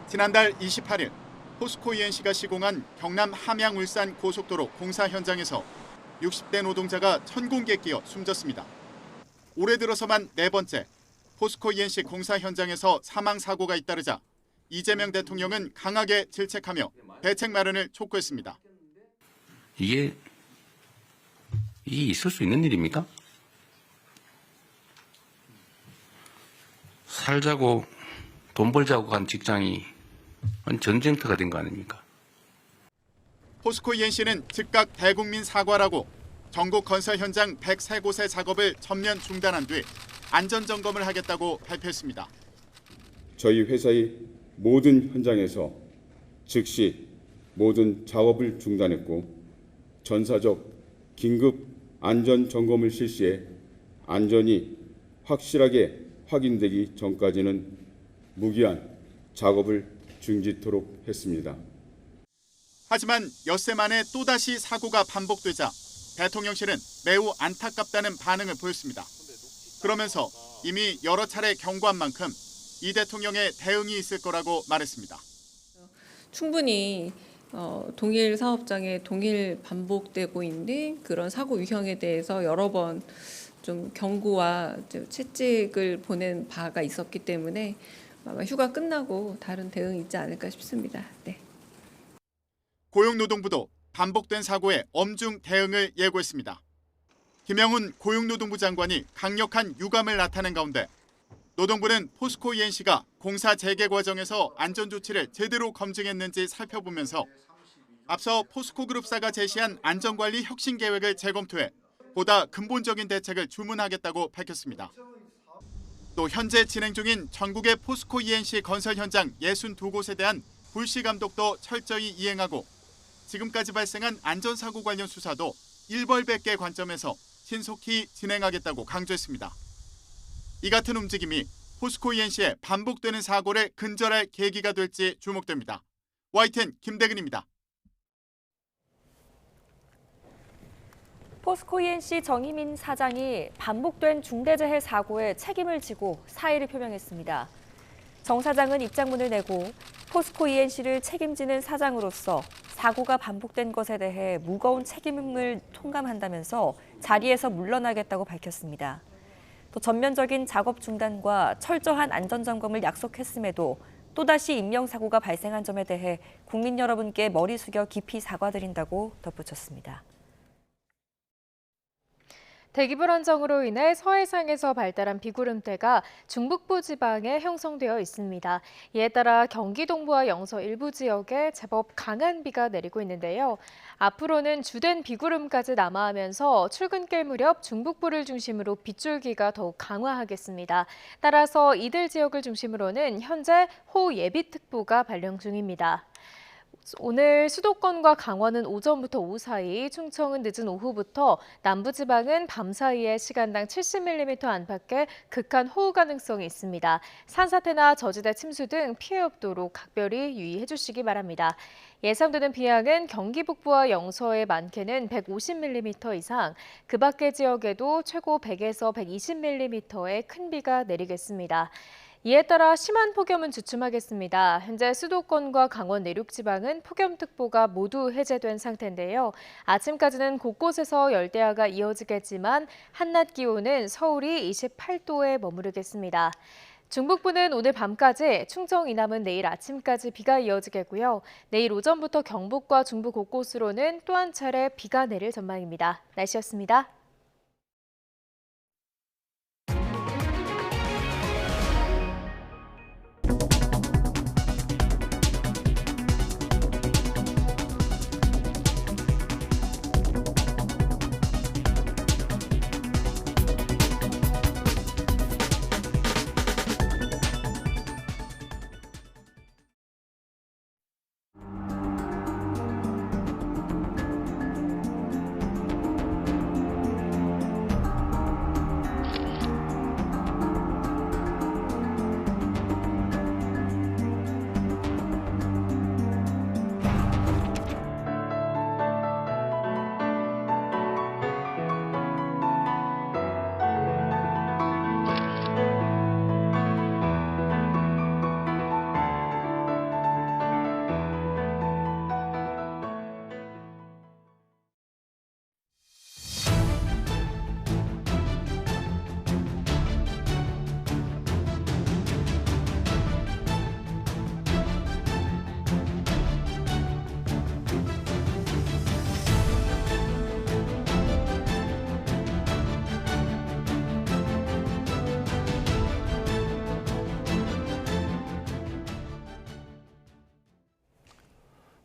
지난달 28일 포스코 ENC가 시공한 경남 함양 울산 고속도로 공사 현장에서 60대 노동자가 천공기에 끼어 숨졌습니다. 올해 들어서만 4번째 포스코 ENC 공사 현장에서 사망 사고가 잇따르자 이재명 대통령은 강하게 질책하며 대책 마련을 촉구했습니다. 이게 있을 수 있는 일입니까? 살자고 돈 벌자고 간 직장이 전쟁터가 된 거 아닙니까? 포스코 ENC는 즉각 대국민 사과라고 전국 건설 현장 103곳의 작업을 전면 중단한 뒤 안전점검을 하겠다고 발표했습니다. 저희 회사의 모든 현장에서 즉시 모든 작업을 중단했고 전사적 긴급 안전점검을 실시해 안전이 확실하게 확인되기 전까지는 무기한 작업을 중지토록 했습니다. 하지만 엿새 만에 또다시 사고가 반복되자 대통령실은 매우 안타깝다는 반응을 보였습니다. 그러면서 이미 여러 차례 경고한 만큼 이 대통령의 대응이 있을 거라고 말했습니다. 충분히 동일 사업장에 동일 반복되고 있는 그런 사고 유형에 대해서 여러 번 좀 경고와 채찍을 보낸 바가 있었기 때문에 아마 휴가 끝나고 다른 대응이 있지 않을까 싶습니다. 네. 고용노동부도 반복된 사고에 엄중 대응을 예고했습니다. 김영훈 고용노동부 장관이 강력한 유감을 나타낸 가운데 노동부는 포스코 ENC가 공사 재개 과정에서 안전조치를 제대로 검증했는지 살펴보면서 앞서 포스코그룹사가 제시한 안전관리 혁신 계획을 재검토해 보다 근본적인 대책을 주문하겠다고 밝혔습니다. 또 현재 진행 중인 전국의 포스코 ENC 건설 현장 62곳에 대한 불시 감독도 철저히 이행하고 지금까지 발생한 안전사고 관련 수사도 일벌백계 관점에서 신속히 진행하겠다고 강조했습니다. 이 같은 움직임이 포스코 ENC의 반복되는 사고를 근절할 계기가 될지 주목됩니다. YTN 김대근입니다. 포스코 ENC 정희민 사장이 반복된 중대재해 사고에 책임을 지고 사의를 표명했습니다. 정 사장은 입장문을 내고 포스코 ENC를 책임지는 사장으로서 사고가 반복된 것에 대해 무거운 책임을 통감한다면서 자리에서 물러나겠다고 밝혔습니다. 또 전면적인 작업 중단과 철저한 안전점검을 약속했음에도 또다시 인명사고가 발생한 점에 대해 국민 여러분께 머리 숙여 깊이 사과드린다고 덧붙였습니다. 대기불안정으로 인해 서해상에서 발달한 비구름대가 중북부 지방에 형성되어 있습니다. 이에 따라 경기 동부와 영서 일부 지역에 제법 강한 비가 내리고 있는데요. 앞으로는 주된 비구름까지 남하하면서 출근길 무렵 중북부를 중심으로 빗줄기가 더욱 강화하겠습니다. 따라서 이들 지역을 중심으로는 현재 호예비특보가 발령 중입니다. 오늘 수도권과 강원은 오전부터 오후 사이, 충청은 늦은 오후부터, 남부지방은 밤 사이에 시간당 70mm 안팎의 극한 호우 가능성이 있습니다. 산사태나 저지대 침수 등 피해 없도록 각별히 유의해 주시기 바랍니다. 예상되는 비양은 경기 북부와 영서의 많게는 150mm 이상, 그 밖의 지역에도 최고 100에서 120mm의 큰 비가 내리겠습니다. 이에 따라 심한 폭염은 주춤하겠습니다. 현재 수도권과 강원 내륙 지방은 폭염특보가 모두 해제된 상태인데요. 아침까지는 곳곳에서 열대야가 이어지겠지만 한낮 기온은 서울이 28도에 머무르겠습니다. 중북부는 오늘 밤까지, 충청 이남은 내일 아침까지 비가 이어지겠고요. 내일 오전부터 경북과 중부 곳곳으로는 또 한 차례 비가 내릴 전망입니다. 날씨였습니다.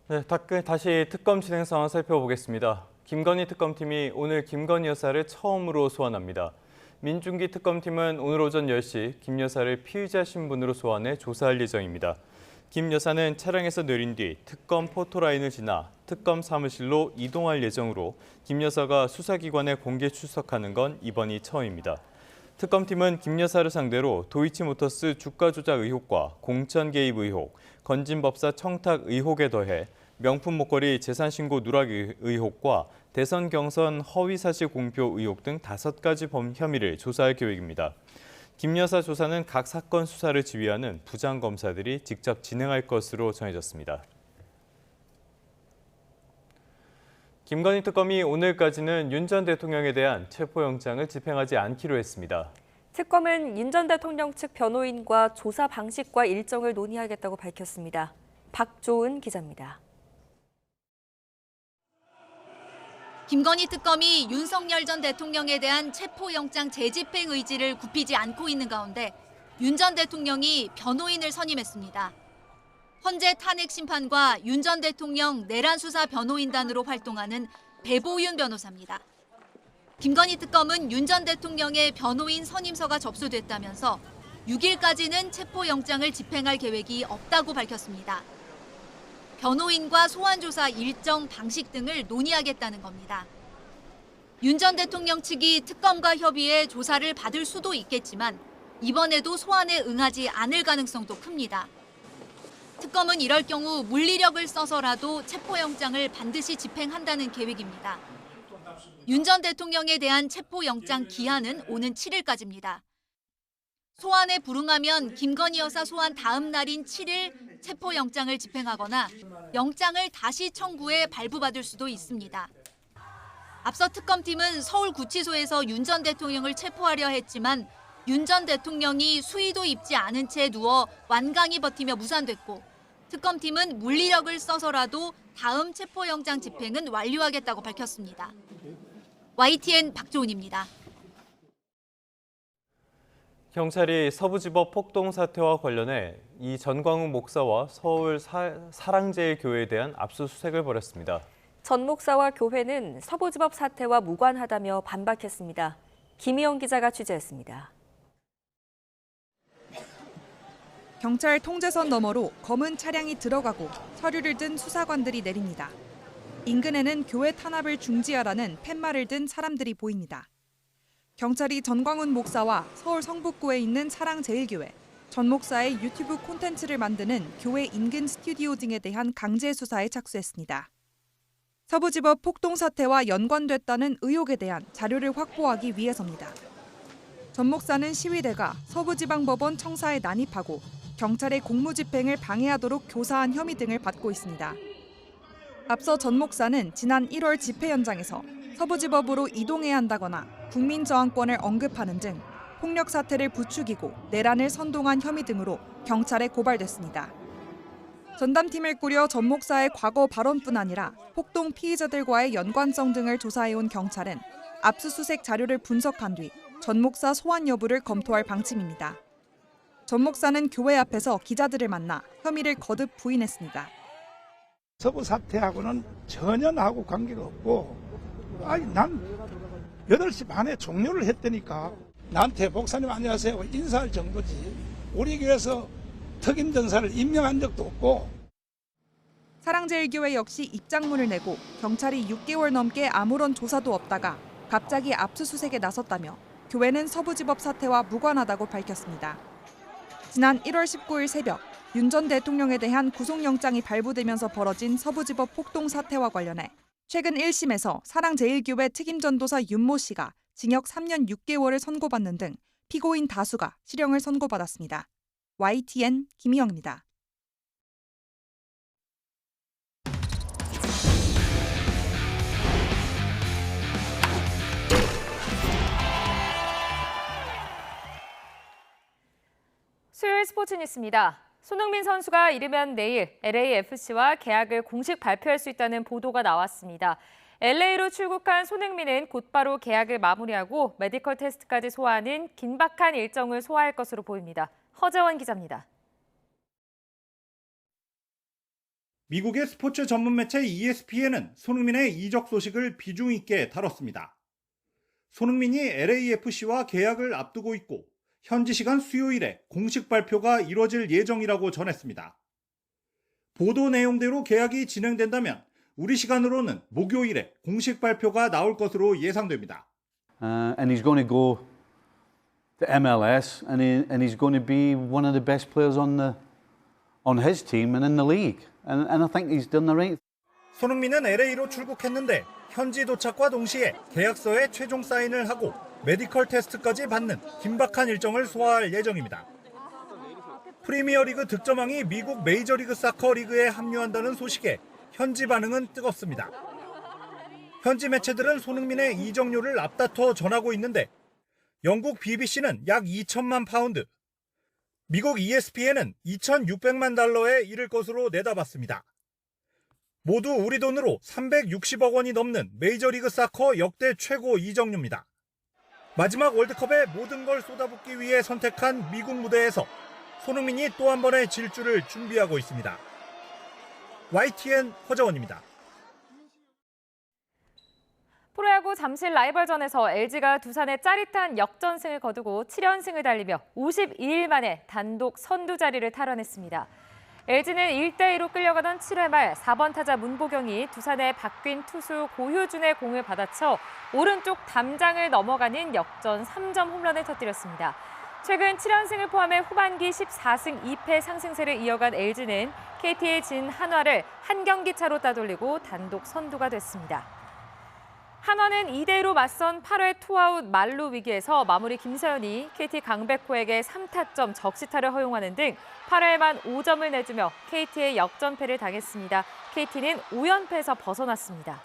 네, 다시 특검 진행 상황 살펴보겠습니다. 김건희 특검팀이 오늘 김건희 여사를 처음으로 소환합니다. 민중기 특검팀은 오늘 오전 10시 김 여사를 피의자 신분으로 소환해 조사할 예정입니다. 김 여사는 차량에서 내린 뒤 특검 포토라인을 지나 특검 사무실로 이동할 예정으로 김 여사가 수사기관에 공개 출석하는 건 이번이 처음입니다. 특검팀은 김 여사를 상대로 도이치모터스 주가 조작 의혹과 공천 개입 의혹, 건진법사 청탁 의혹에 더해 명품 목걸이 재산 신고 누락 의혹과 대선 경선 허위 사실 공표 의혹 등 5가지 혐의를 조사할 계획입니다. 김 여사 조사는 각 사건 수사를 지휘하는 부장검사들이 직접 진행할 것으로 전해졌습니다. 김건희 특검이 오늘까지는 윤 전 대통령에 대한 체포영장을 집행하지 않기로 했습니다. 특검은 윤 전 대통령 측 변호인과 조사 방식과 일정을 논의하겠다고 밝혔습니다. 박조은 기자입니다. 김건희 특검이 윤석열 전 대통령에 대한 체포영장 재집행 의지를 굽히지 않고 있는 가운데 윤 전 대통령이 변호인을 선임했습니다. 헌재 탄핵 심판과 윤 전 대통령 내란 수사 변호인단으로 활동하는 배보윤 변호사입니다. 김건희 특검은 윤 전 대통령의 변호인 선임서가 접수됐다면서 6일까지는 체포영장을 집행할 계획이 없다고 밝혔습니다. 변호인과 소환조사 일정, 방식 등을 논의하겠다는 겁니다. 윤 전 대통령 측이 특검과 협의해 조사를 받을 수도 있겠지만 이번에도 소환에 응하지 않을 가능성도 큽니다. 특검은 이럴 경우 물리력을 써서라도 체포영장을 반드시 집행한다는 계획입니다. 윤 전 대통령에 대한 체포영장 기한은 오는 7일까지입니다. 소환에 불응하면 김건희 여사 소환 다음 날인 7일 체포영장을 집행하거나 영장을 다시 청구해 발부받을 수도 있습니다. 앞서 특검팀은 서울구치소에서 윤 전 대통령을 체포하려 했지만 윤 전 대통령이 수의도 입지 않은 채 누워 완강히 버티며 무산됐고 특검팀은 물리력을 써서라도 다음 체포영장 집행은 완료하겠다고 밝혔습니다. YTN 박조은입니다. 경찰이 서부지법 폭동 사태와 관련해 이 전광훈 목사와 서울 사랑제일교회에 대한 압수수색을 벌였습니다. 전 목사와 교회는 서부지법 사태와 무관하다며 반박했습니다. 김희영 기자가 취재했습니다. 경찰 통제선 너머로 검은 차량이 들어가고 서류를 든 수사관들이 내립니다. 인근에는 교회 탄압을 중지하라는 팻말을 든 사람들이 보입니다. 경찰이 전광훈 목사와 서울 성북구에 있는 사랑제일교회, 전 목사의 유튜브 콘텐츠를 만드는 교회 인근 스튜디오 등에 대한 강제 수사에 착수했습니다. 서부지법 폭동 사태와 연관됐다는 의혹에 대한 자료를 확보하기 위해서입니다. 전 목사는 시위대가 서부지방법원 청사에 난입하고 경찰의 공무집행을 방해하도록 교사한 혐의 등을 받고 있습니다. 앞서 전 목사는 지난 1월 집회 현장에서 서부지법으로 이동해야 한다거나 국민저항권을 언급하는 등 폭력 사태를 부추기고 내란을 선동한 혐의 등으로 경찰에 고발됐습니다. 전담팀을 꾸려 전 목사의 과거 발언뿐 아니라 폭동 피의자들과의 연관성 등을 조사해온 경찰은 압수수색 자료를 분석한 뒤 전 목사 소환 여부를 검토할 방침입니다. 전 목사는 교회 앞에서 기자들을 만나 혐의를 거듭 부인했습니다. 서부 사태하고는 전혀 나하고 관계가 없고 난 8시 반에 종료를 했다니까 나한테 목사님 안녕하세요 인사할 정도지 우리 교회에서 특임 전사를 임명한 적도 없고. 사랑제일교회 역시 입장문을 내고 경찰이 6개월 넘게 아무런 조사도 없다가 갑자기 압수수색에 나섰다며 교회는 서부지법 사태와 무관하다고 밝혔습니다. 지난 1월 19일 새벽 윤 전 대통령에 대한 구속영장이 발부되면서 벌어진 서부지법 폭동 사태와 관련해 최근 1심에서 사랑제일교회 특임전도사 윤모 씨가 징역 3년 6개월을 선고받는 등 피고인 다수가 실형을 선고받았습니다. YTN 김희영입니다. 수요일 스포츠 뉴스입니다. 손흥민 선수가 이르면 내일 LAFC와 계약을 공식 발표할 수 있다는 보도가 나왔습니다. LA로 출국한 손흥민은 곧바로 계약을 마무리하고 메디컬 테스트까지 소화하는 긴박한 일정을 소화할 것으로 보입니다. 허재원 기자입니다. 미국의 스포츠 전문 매체 ESPN은 손흥민의 이적 소식을 비중 있게 다뤘습니다. 손흥민이 LAFC와 계약을 앞두고 있고 현지 시간 수요일에 공식 발표가 이뤄질 예정이라고 전했습니다. 보도 내용대로 계약이 진행된다면 우리 시간으로는 목요일에 공식 발표가 나올 것으로 예상됩니다. And he's going to go to MLS and he's going to be one of the best players on his team and in the league. And I think he's done the right. 손흥민은 LA로 출국했는데 현지 도착과 동시에 계약서에 최종 사인을 하고 메디컬 테스트까지 받는 긴박한 일정을 소화할 예정입니다. 프리미어리그 득점왕이 미국 메이저리그 사커 리그에 합류한다는 소식에 현지 반응은 뜨겁습니다. 현지 매체들은 손흥민의 이적료를 앞다퉈 전하고 있는데 영국 BBC는 약 2천만 파운드, 미국 ESPN은 2,600만 달러에 이를 것으로 내다봤습니다. 모두 우리 돈으로 360억 원이 넘는 메이저리그 사커 역대 최고 이적료입니다. 마지막 월드컵에 모든 걸 쏟아붓기 위해 선택한 미국 무대에서 손흥민이 또 한 번의 질주를 준비하고 있습니다. YTN 허정원입니다. 프로야구 잠실 라이벌전에서 LG가 두산의 짜릿한 역전승을 거두고 7연승을 달리며 52일 만에 단독 선두 자리를 탈환했습니다. LG는 1대2로 끌려가던 7회 말 4번 타자 문보경이 두산의 바뀐 투수 고효준의 공을 받아쳐 오른쪽 담장을 넘어가는 역전 3점 홈런을 터뜨렸습니다. 최근 7연승을 포함해 후반기 14승 2패 상승세를 이어간 LG는 KT에 진 한화를 한 경기 차로 따돌리고 단독 선두가 됐습니다. 한화는 2대1로 맞선 8회 투아웃 만루 위기에서 마무리 김서현이 KT 강백호에게 3타점 적시타를 허용하는 등 8회만 5점을 내주며 KT의 역전패를 당했습니다. KT는 5연패에서 벗어났습니다.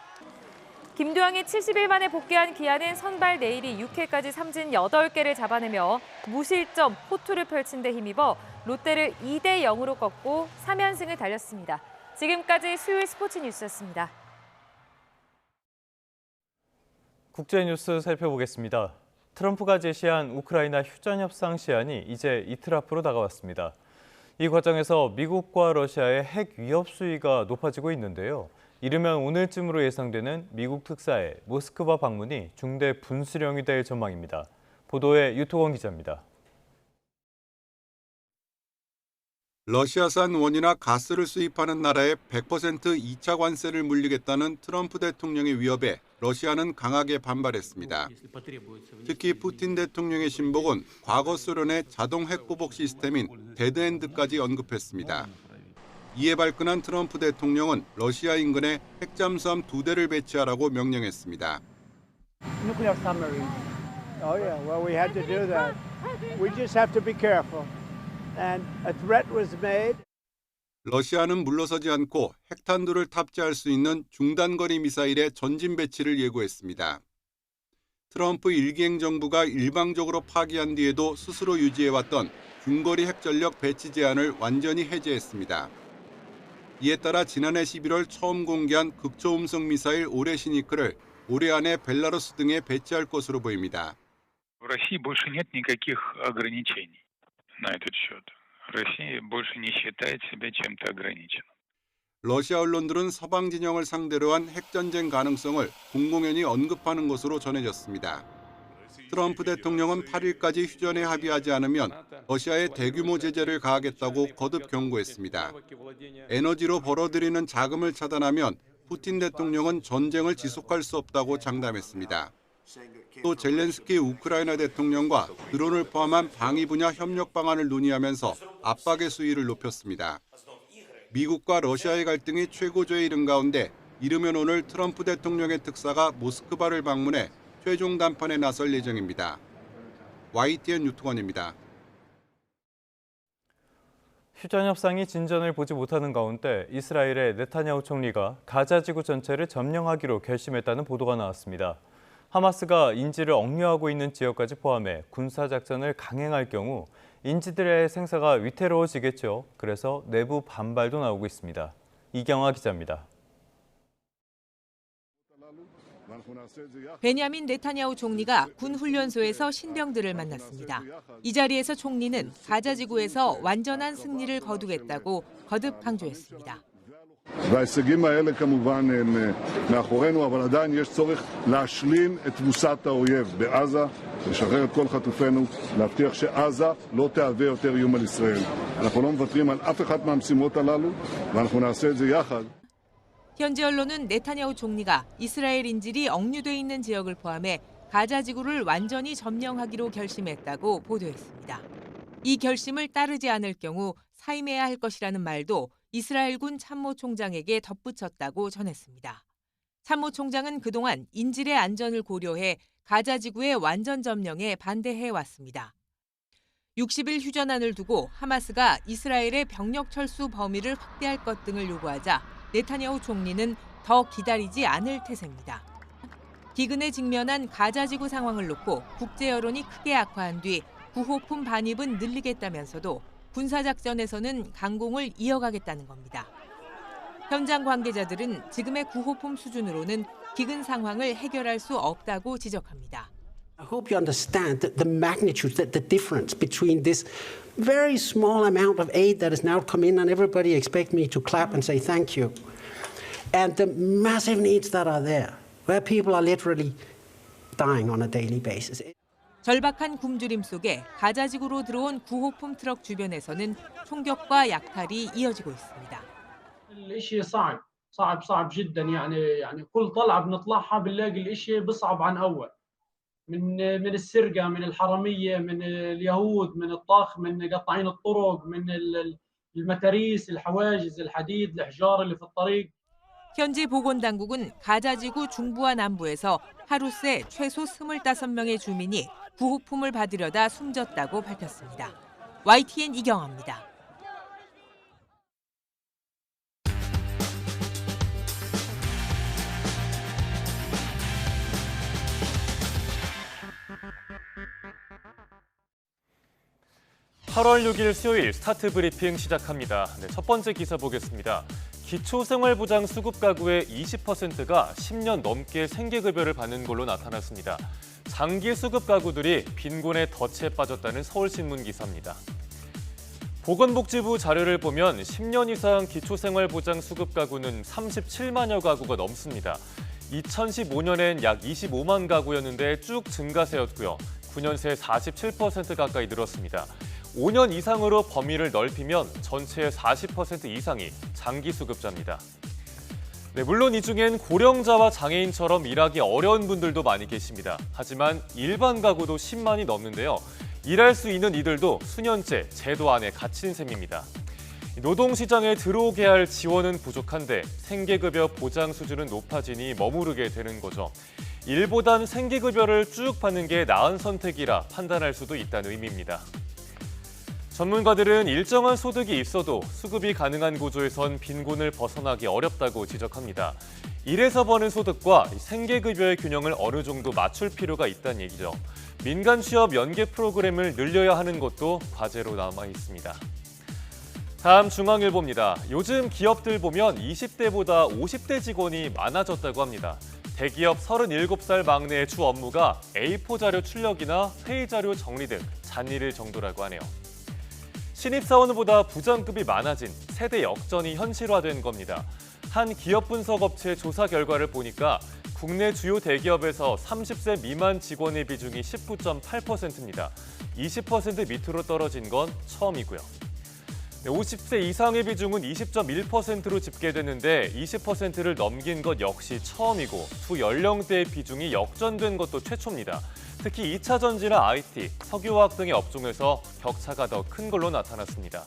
김두영이 70일 만에 복귀한 기아는 선발 내일이 6회까지 삼진 8개를 잡아내며 무실점 호투를 펼친 데 힘입어 롯데를 2대0으로 꺾고 3연승을 달렸습니다. 지금까지 수요일 스포츠 뉴스였습니다. 국제뉴스 살펴보겠습니다. 트럼프가 제시한 우크라이나 휴전협상 시한이 이제 이틀 앞으로 다가왔습니다. 이 과정에서 미국과 러시아의 핵 위협 수위가 높아지고 있는데요. 이르면 오늘쯤으로 예상되는 미국 특사의 모스크바 방문이 중대 분수령이 될 전망입니다. 보도에 유토건 기자입니다. 러시아산 원유나 가스를 수입하는 나라에 100% 2차 관세를 물리겠다는 트럼프 대통령의 위협에 러시아는 강하게 반발했습니다. 특히 푸틴 대통령의 신복은 과거 소련의 자동 핵보복 시스템인 데드엔드까지 언급했습니다. 이에 발끈한 트럼프 대통령은 러시아 인근에 핵잠수함 2대를 배치하라고 명령했습니다. Nuclear submarines. Oh yeah, well we had to do that. We just have to be careful. And a threat was made. 러시아는 물러서지 않고 핵탄두를 탑재할 수 있는 중단거리 미사일의 전진 배치를 예고했습니다. 트럼프 일기행 정부가 일방적으로 파기한 뒤에도 스스로 유지해왔던 중거리 핵전력 배치 제한을 완전히 해제했습니다. 이에 따라 지난해 11월 처음 공개한 극초음속 미사일 오레시니크를 올해 안에 벨라루스 등에 배치할 것으로 보입니다. В России больше нет никаких ограничений на этот счет. Россия больше не считает себя чем-то ограниченным. 러시아 언론들은 서방 진영을 상대로 한 핵전쟁 가능성을 공공연히 언급하는 것으로 전해졌습니다. 트럼프 대통령은 8일까지 휴전에 합의하지 않으면 러시아에 대규모 제재를 가하겠다고 거듭 경고했습니다. 에너지로 벌어들이는 자금을 차단하면 푸틴 대통령은 전쟁을 지속할 수 없다고 장담했습니다. 또 젤렌스키 우크라이나 대통령과 드론을 포함한 방위 분야 협력 방안을 논의하면서 압박의 수위를 높였습니다. 미국과 러시아의 갈등이 최고조에 이른 가운데 이르면 오늘 트럼프 대통령의 특사가 모스크바를 방문해 최종談判에 나설 예정입니다. YTN 유토건입니다. 휴전 협상이 진전을 보지 못하는 가운데 이스라엘의 네타냐후 총리가 가자 지구 전체를 점령하기로 결심했다는 보도가 나왔습니다. 하마스가 인지를 억류하고 있는 지역까지 포함해 군사작전을 강행할 경우 인지들의 생사가 위태로워지겠죠. 그래서 내부 반발도 나오고 있습니다. 이경화 기자입니다. 베냐민 네타냐후 총리가 군 훈련소에서 신병들을 만났습니다. 이 자리에서 총리는 가자 지구에서 완전한 승리를 거두겠다고 거듭 강조했습니다. וההישגים האלה כמובן הם מאחורינו, אבל עדיין יש צורך להשלים את תבוסת האויב בעזה, לשחרר את כל חטופינו, להבטיח שעזה לא תהווה יותר איום על ישראל. אנחנו לא מוותרים על אף אחת מהמשימות הללו, ואנחנו נעשה את זה יחד. 현지 언론은 네타냐후 총리가 이스라엘 인질이 억류돼 있는 지역을 포함해 가자 지구를 완전히 점령하기로 결심했다고 보도했습니다. 이 결심을 따르지 않을 경우 사임해야 할 것이라는 말도 이스라엘군 참모총장에게 덧붙였다고 전했습니다. 참모총장은 그동안 인질의 안전을 고려해 가자 지구의 완전 점령에 반대해왔습니다. 60일 휴전안을 두고 하마스가 이스라엘의 병력 철수 범위를 확대할 것 등을 요구하자 네타냐후 총리는 더 기다리지 않을 태세입니다. 기근에 직면한 가자 지구 상황을 놓고 국제 여론이 크게 악화한 뒤 구호품 반입은 늘리겠다면서도 군사작전에서는 강공을 이어가겠다는 겁니다. 현장 관계자들은 지금의 구호품 수준으로는 기근 상황을 해결할 수 없다고 지적합니다. I hope you understand the magnitude, the difference between this very small amount of aid that has now come in and everybody expect me to clap and say thank you, and the massive needs that are there, where people are literally dying on a daily basis. 절박한 굶주림 속에 가자 지구로 들어온 구호품 트럭 주변에서는 총격과 약탈이 이어지고 있습니다. الاشي صعب جدا يعني كل طلعة بنطلعها بنلاقي الاشي بصعب عن اول من السرقة من الحرامية من اليهود من الطاخ من قطاعين الطرق من المتاريس الحواجز الحديد الحجار اللي في الطريق. 현지 보건당국은 가자지구 중부와 남부에서 하루 새 최소 25명의 주민이 구호품을 받으려다 숨졌다고 밝혔습니다. YTN 이경아입니다. (8월 6일) 수요일 스타트 브리핑 시작합니다. 첫 번째 기사 보겠습니다. 기초생활보장 수급 가구의 20%가 10년 넘게 생계급여를 받는 걸로 나타났습니다. 장기 수급 가구들이 빈곤에 덫에 빠졌다는 서울신문 기사입니다. 보건복지부 자료를 보면 10년 이상 기초생활보장 수급 가구는 37만여 가구가 넘습니다. 2015년엔 약 25만 가구였는데 쭉 증가세였고요. 9년 새 47% 가까이 늘었습니다. 5년 이상으로 범위를 넓히면 전체의 40% 이상이 장기 수급자입니다. 네, 물론 이 중엔 고령자와 장애인처럼 일하기 어려운 분들도 많이 계십니다. 하지만 일반 가구도 10만이 넘는데요. 일할 수 있는 이들도 수년째 제도 안에 갇힌 셈입니다. 노동시장에 들어오게 할 지원은 부족한데 생계급여 보장 수준은 높아지니 머무르게 되는 거죠. 일보단 생계급여를 쭉 받는 게 나은 선택이라 판단할 수도 있다는 의미입니다. 전문가들은 일정한 소득이 있어도 수급이 가능한 구조에선 빈곤을 벗어나기 어렵다고 지적합니다. 일해서 버는 소득과 생계급여의 균형을 어느 정도 맞출 필요가 있다는 얘기죠. 민간 취업 연계 프로그램을 늘려야 하는 것도 과제로 남아 있습니다. 다음 중앙일보입니다. 요즘 기업들 보면 20대보다 50대 직원이 많아졌다고 합니다. 대기업 37살 막내의 주 업무가 A4 자료 출력이나 회의 자료 정리 등 잔일일 정도라고 하네요. 신입사원보다 부장급이 많아진 세대 역전이 현실화된 겁니다. 한 기업 분석업체 조사 결과를 보니까 국내 주요 대기업에서 30세 미만 직원의 비중이 19.8%입니다. 20% 밑으로 떨어진 건 처음이고요. 50세 이상의 비중은 20.1%로 집계됐는데 20%를 넘긴 것 역시 처음이고 두 연령대의 비중이 역전된 것도 최초입니다. 특히 2차 전지나 IT, 석유화학 등의 업종에서 격차가 더 큰 걸로 나타났습니다.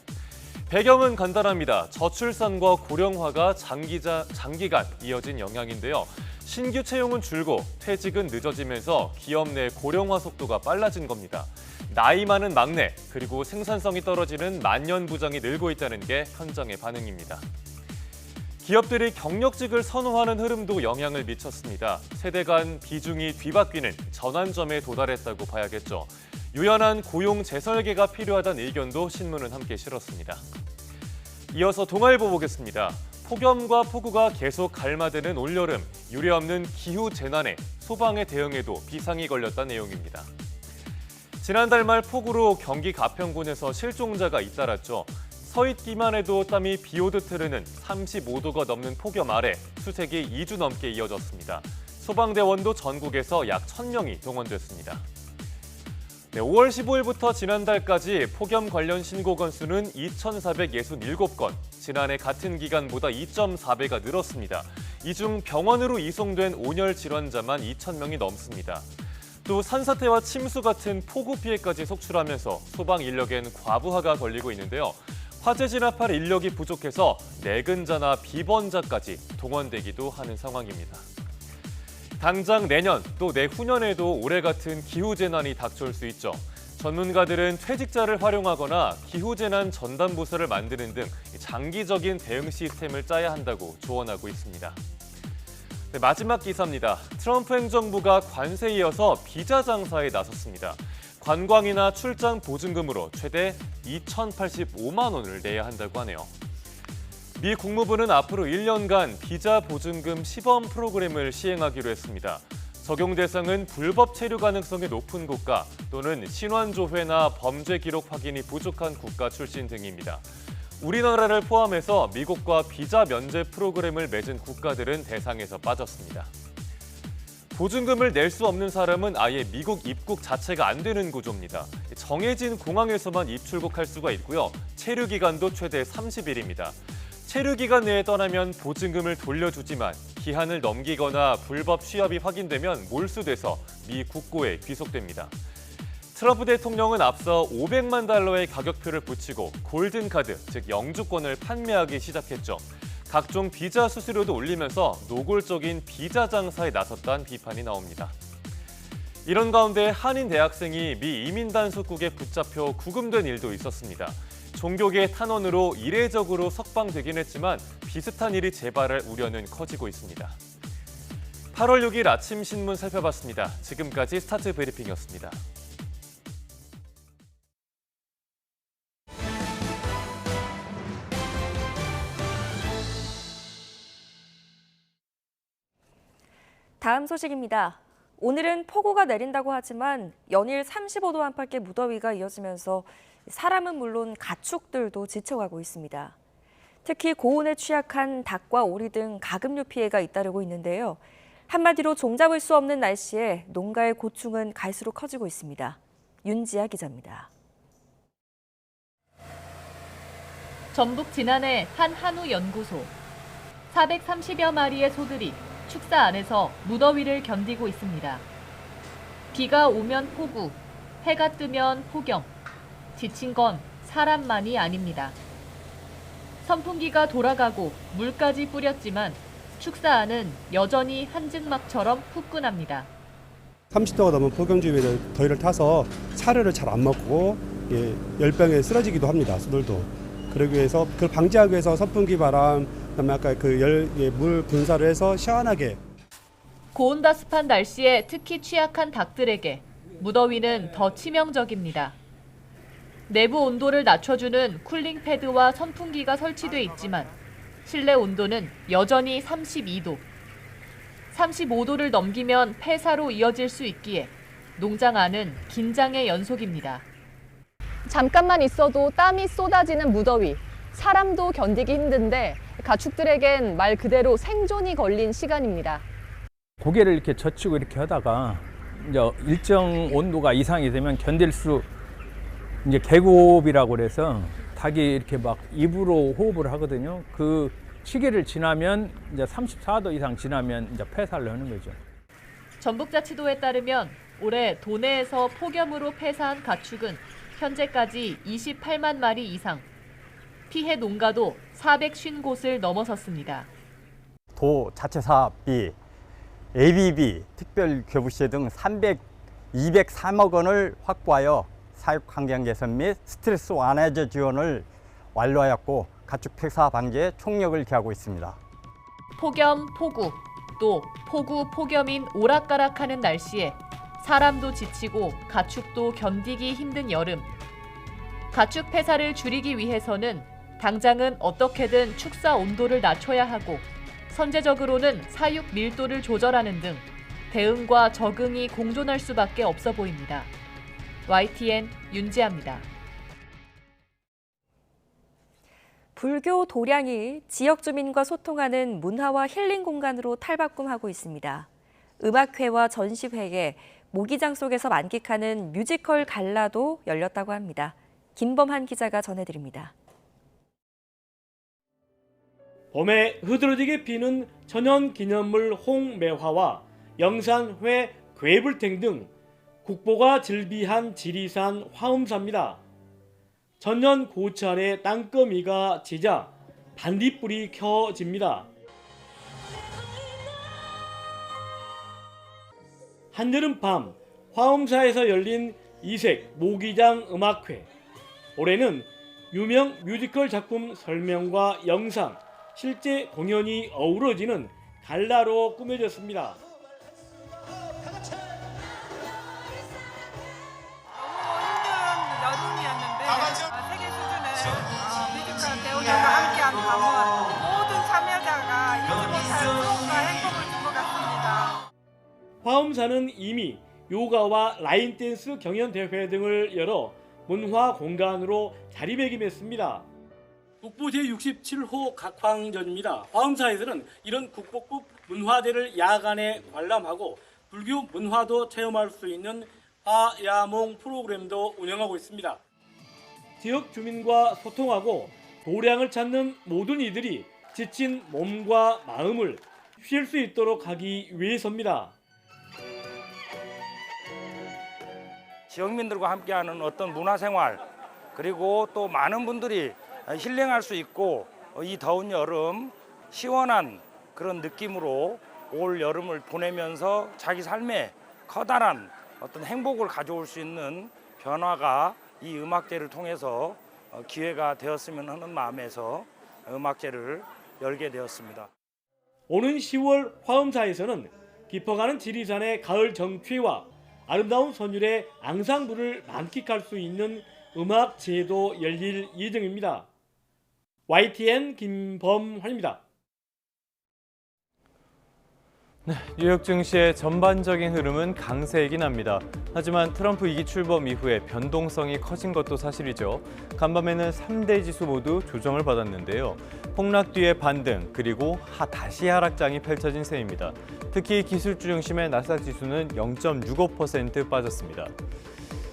배경은 간단합니다. 저출산과 고령화가 장기간 이어진 영향인데요. 신규 채용은 줄고 퇴직은 늦어지면서 기업 내 고령화 속도가 빨라진 겁니다. 나이 많은 막내, 그리고 생산성이 떨어지는 만년 부장이 늘고 있다는 게 현장의 반응입니다. 기업들이 경력직을 선호하는 흐름도 영향을 미쳤습니다. 세대 간 비중이 뒤바뀌는 전환점에 도달했다고 봐야겠죠. 유연한 고용 재설계가 필요하다는 의견도 신문은 함께 실었습니다. 이어서 동아일보 보겠습니다. 폭염과 폭우가 계속 갈마드는 올여름, 유례없는 기후 재난에 소방의 대응에도 비상이 걸렸다는 내용입니다. 지난달 말 폭우로 경기 가평군에서 실종자가 잇따랐죠. 서 있기만 해도 땀이 비 오듯 흐르는 35도가 넘는 폭염 아래 수색이 2주 넘게 이어졌습니다. 소방대원도 전국에서 약 1,000명이 동원됐습니다. 네, 5월 15일부터 지난달까지 폭염 관련 신고 건수는 2,467건, 지난해 같은 기간보다 2.4배가 늘었습니다. 이 중 병원으로 이송된 온열 질환자만 2,000명이 넘습니다. 또 산사태와 침수 같은 폭우 피해까지 속출하면서 소방 인력엔 과부하가 걸리고 있는데요. 화재 진압할 인력이 부족해서 내근자나 비번자까지 동원되기도 하는 상황입니다. 당장 내년 또 내후년에도 올해 같은 기후재난이 닥쳐올 수 있죠. 전문가들은 퇴직자를 활용하거나 기후재난 전담부서를 만드는 등 장기적인 대응 시스템을 짜야 한다고 조언하고 있습니다. 네, 마지막 기사입니다. 트럼프 행정부가 관세에 이어서 비자 장사에 나섰습니다. 관광이나 출장 보증금으로 최대 2,085만 원을 내야 한다고 하네요. 미 국무부는 앞으로 1년간 비자 보증금 시범 프로그램을 시행하기로 했습니다. 적용 대상은 불법 체류 가능성이 높은 국가 또는 신원조회나 범죄 기록 확인이 부족한 국가 출신 등입니다. 우리나라를 포함해서 미국과 비자 면제 프로그램을 맺은 국가들은 대상에서 빠졌습니다. 보증금을 낼 수 없는 사람은 아예 미국 입국 자체가 안 되는 구조입니다. 정해진 공항에서만 입출국할 수가 있고요. 체류 기간도 최대 30일입니다. 체류 기간 내에 떠나면 보증금을 돌려주지만 기한을 넘기거나 불법 취업이 확인되면 몰수돼서 미 국고에 귀속됩니다. 트럼프 대통령은 앞서 500만 달러의 가격표를 붙이고 골든카드, 즉 영주권을 판매하기 시작했죠. 각종 비자 수수료도 올리면서 노골적인 비자 장사에 나섰다는 비판이 나옵니다. 이런 가운데 한인 대학생이 미 이민단 속국에 붙잡혀 구금된 일도 있었습니다. 종교계 탄원으로 이례적으로 석방되긴 했지만 비슷한 일이 재발할 우려는 커지고 있습니다. 8월 6일 아침 신문 살펴봤습니다. 지금까지 스타트 브리핑이었습니다. 다음 소식입니다. 오늘은 폭우가 내린다고 하지만 연일 35도 안팎의 무더위가 이어지면서 사람은 물론 가축들도 지쳐가고 있습니다. 특히 고온에 취약한 닭과 오리 등 가금류 피해가 잇따르고 있는데요. 한마디로 종잡을 수 없는 날씨에 농가의 고충은 갈수록 커지고 있습니다. 윤지아 기자입니다. 전북 진안의 한 한우 연구소. 430여 마리의 소들이 축사 안에서 무더위를 견디고 있습니다. 비가 오면 폭우, 해가 뜨면 폭염. 지친 건 사람만이 아닙니다. 선풍기가 돌아가고 물까지 뿌렸지만 축사 안은 여전히 한증막처럼 후끈합니다. 30도가 넘은 폭염주의보를 더위를 타서 사료를 잘 안 먹고 열병에 쓰러지기도 합니다. 소들도. 그러기 위해서 그걸 방지하기 위해서 선풍기 바람, 그다음에 아까 물 분사를 해서 시원하게. 고온다습한 날씨에 특히 취약한 닭들에게 무더위는 더 치명적입니다. 내부 온도를 낮춰주는 쿨링 패드와 선풍기가 설치돼 있지만 실내 온도는 여전히 32도. 35도를 넘기면 폐사로 이어질 수 있기에 농장 안은 긴장의 연속입니다. 잠깐만 있어도 땀이 쏟아지는 무더위. 사람도 견디기 힘든데 가축들에겐 말 그대로 생존이 걸린 시간입니다. 고개를 이렇게 젖히고 이렇게 하다가 이제 일정 온도가 이상이 되면 견딜 수 이제 계곡이라고 그래서 닭이 이렇게 막 입으로 호흡을 하거든요. 그 시기를 지나면 이제 34도 이상 지나면 이제 폐사를 하는 거죠. 전북자치도에 따르면 올해 도내에서 폭염으로 폐사한 가축은 현재까지 28만 마리 이상. 피해 농가도 450곳을 넘어섰습니다. 도 자체 사업비, ABB, 특별교부세 등 203억 원을 확보하여 사육 환경 개선 및 스트레스 완화제 지원을 완료하였고 가축 폐사 방지에 총력을 기하고 있습니다. 폭염, 폭우, 또 폭우, 폭염인 오락가락하는 날씨에 사람도 지치고 가축도 견디기 힘든 여름. 가축 폐사를 줄이기 위해서는 당장은 어떻게든 축사 온도를 낮춰야 하고 선제적으로는 사육 밀도를 조절하는 등 대응과 적응이 공존할 수밖에 없어 보입니다. YTN 윤지아입니다. 불교 도량이 지역 주민과 소통하는 문화와 힐링 공간으로 탈바꿈하고 있습니다. 음악회와 전시회에 모기장 속에서 만끽하는 뮤지컬 갈라도 열렸다고 합니다. 김범한 기자가 전해드립니다. 봄에 흐드러지게 피는 천연기념물 홍매화와 영산회 괴불탱 등 국보가 즐비한 지리산 화엄사입니다. 천년 고추 아래 땅거미가 지자 반딧불이 켜집니다. 한여름밤 화엄사에서 열린 이색 모기장 음악회. 올해는 유명 뮤지컬 작품 설명과 영상, 실제 공연이 어우러지는 갈라로 꾸며졌습니다. 여름이었는데 세계 수준의 뮤지컬 배우들과 함께한 밤은 모든 참여자가 잊지 못할 추억과 행복을 준 것 같습니다. 화엄사는 이미 요가와 라인 댄스 경연 대회 등을 열어 문화 공간으로 자리매김했습니다. 국보 제67호 각황전입니다. 화엄사에서는 이런 국보급 문화대를 야간에 관람하고 불교 문화도 체험할 수 있는 화야몽 프로그램도 운영하고 있습니다. 지역 주민과 소통하고 도량을 찾는 모든 이들이 지친 몸과 마음을 쉴 수 있도록 하기 위해서입니다. 지역민들과 함께하는 어떤 문화생활, 그리고 또 많은 분들이 힐링할 수 있고 이 더운 여름 시원한 그런 느낌으로 올 여름을 보내면서 자기 삶에 커다란 어떤 행복을 가져올 수 있는 변화가 이 음악제를 통해서 기회가 되었으면 하는 마음에서 음악제를 열게 되었습니다. 오는 10월 화엄사에서는 깊어가는 지리산의 가을 정취와 아름다운 선율의 앙상블을 만끽할 수 있는 음악제도 열릴 예정입니다. YTN 김범환입니다. 뉴욕 증시의 전반적인 흐름은 강세이긴 합니다. 하지만 트럼프 2기 출범 이후에 변동성이 커진 것도 사실이죠. 간밤에는 3대 지수 모두 조정을 받았는데요. 폭락 뒤의 반등, 그리고 다시 하락장이 펼쳐진 셈입니다. 특히 기술주 중심의 나스닥 지수는 0.65% 빠졌습니다.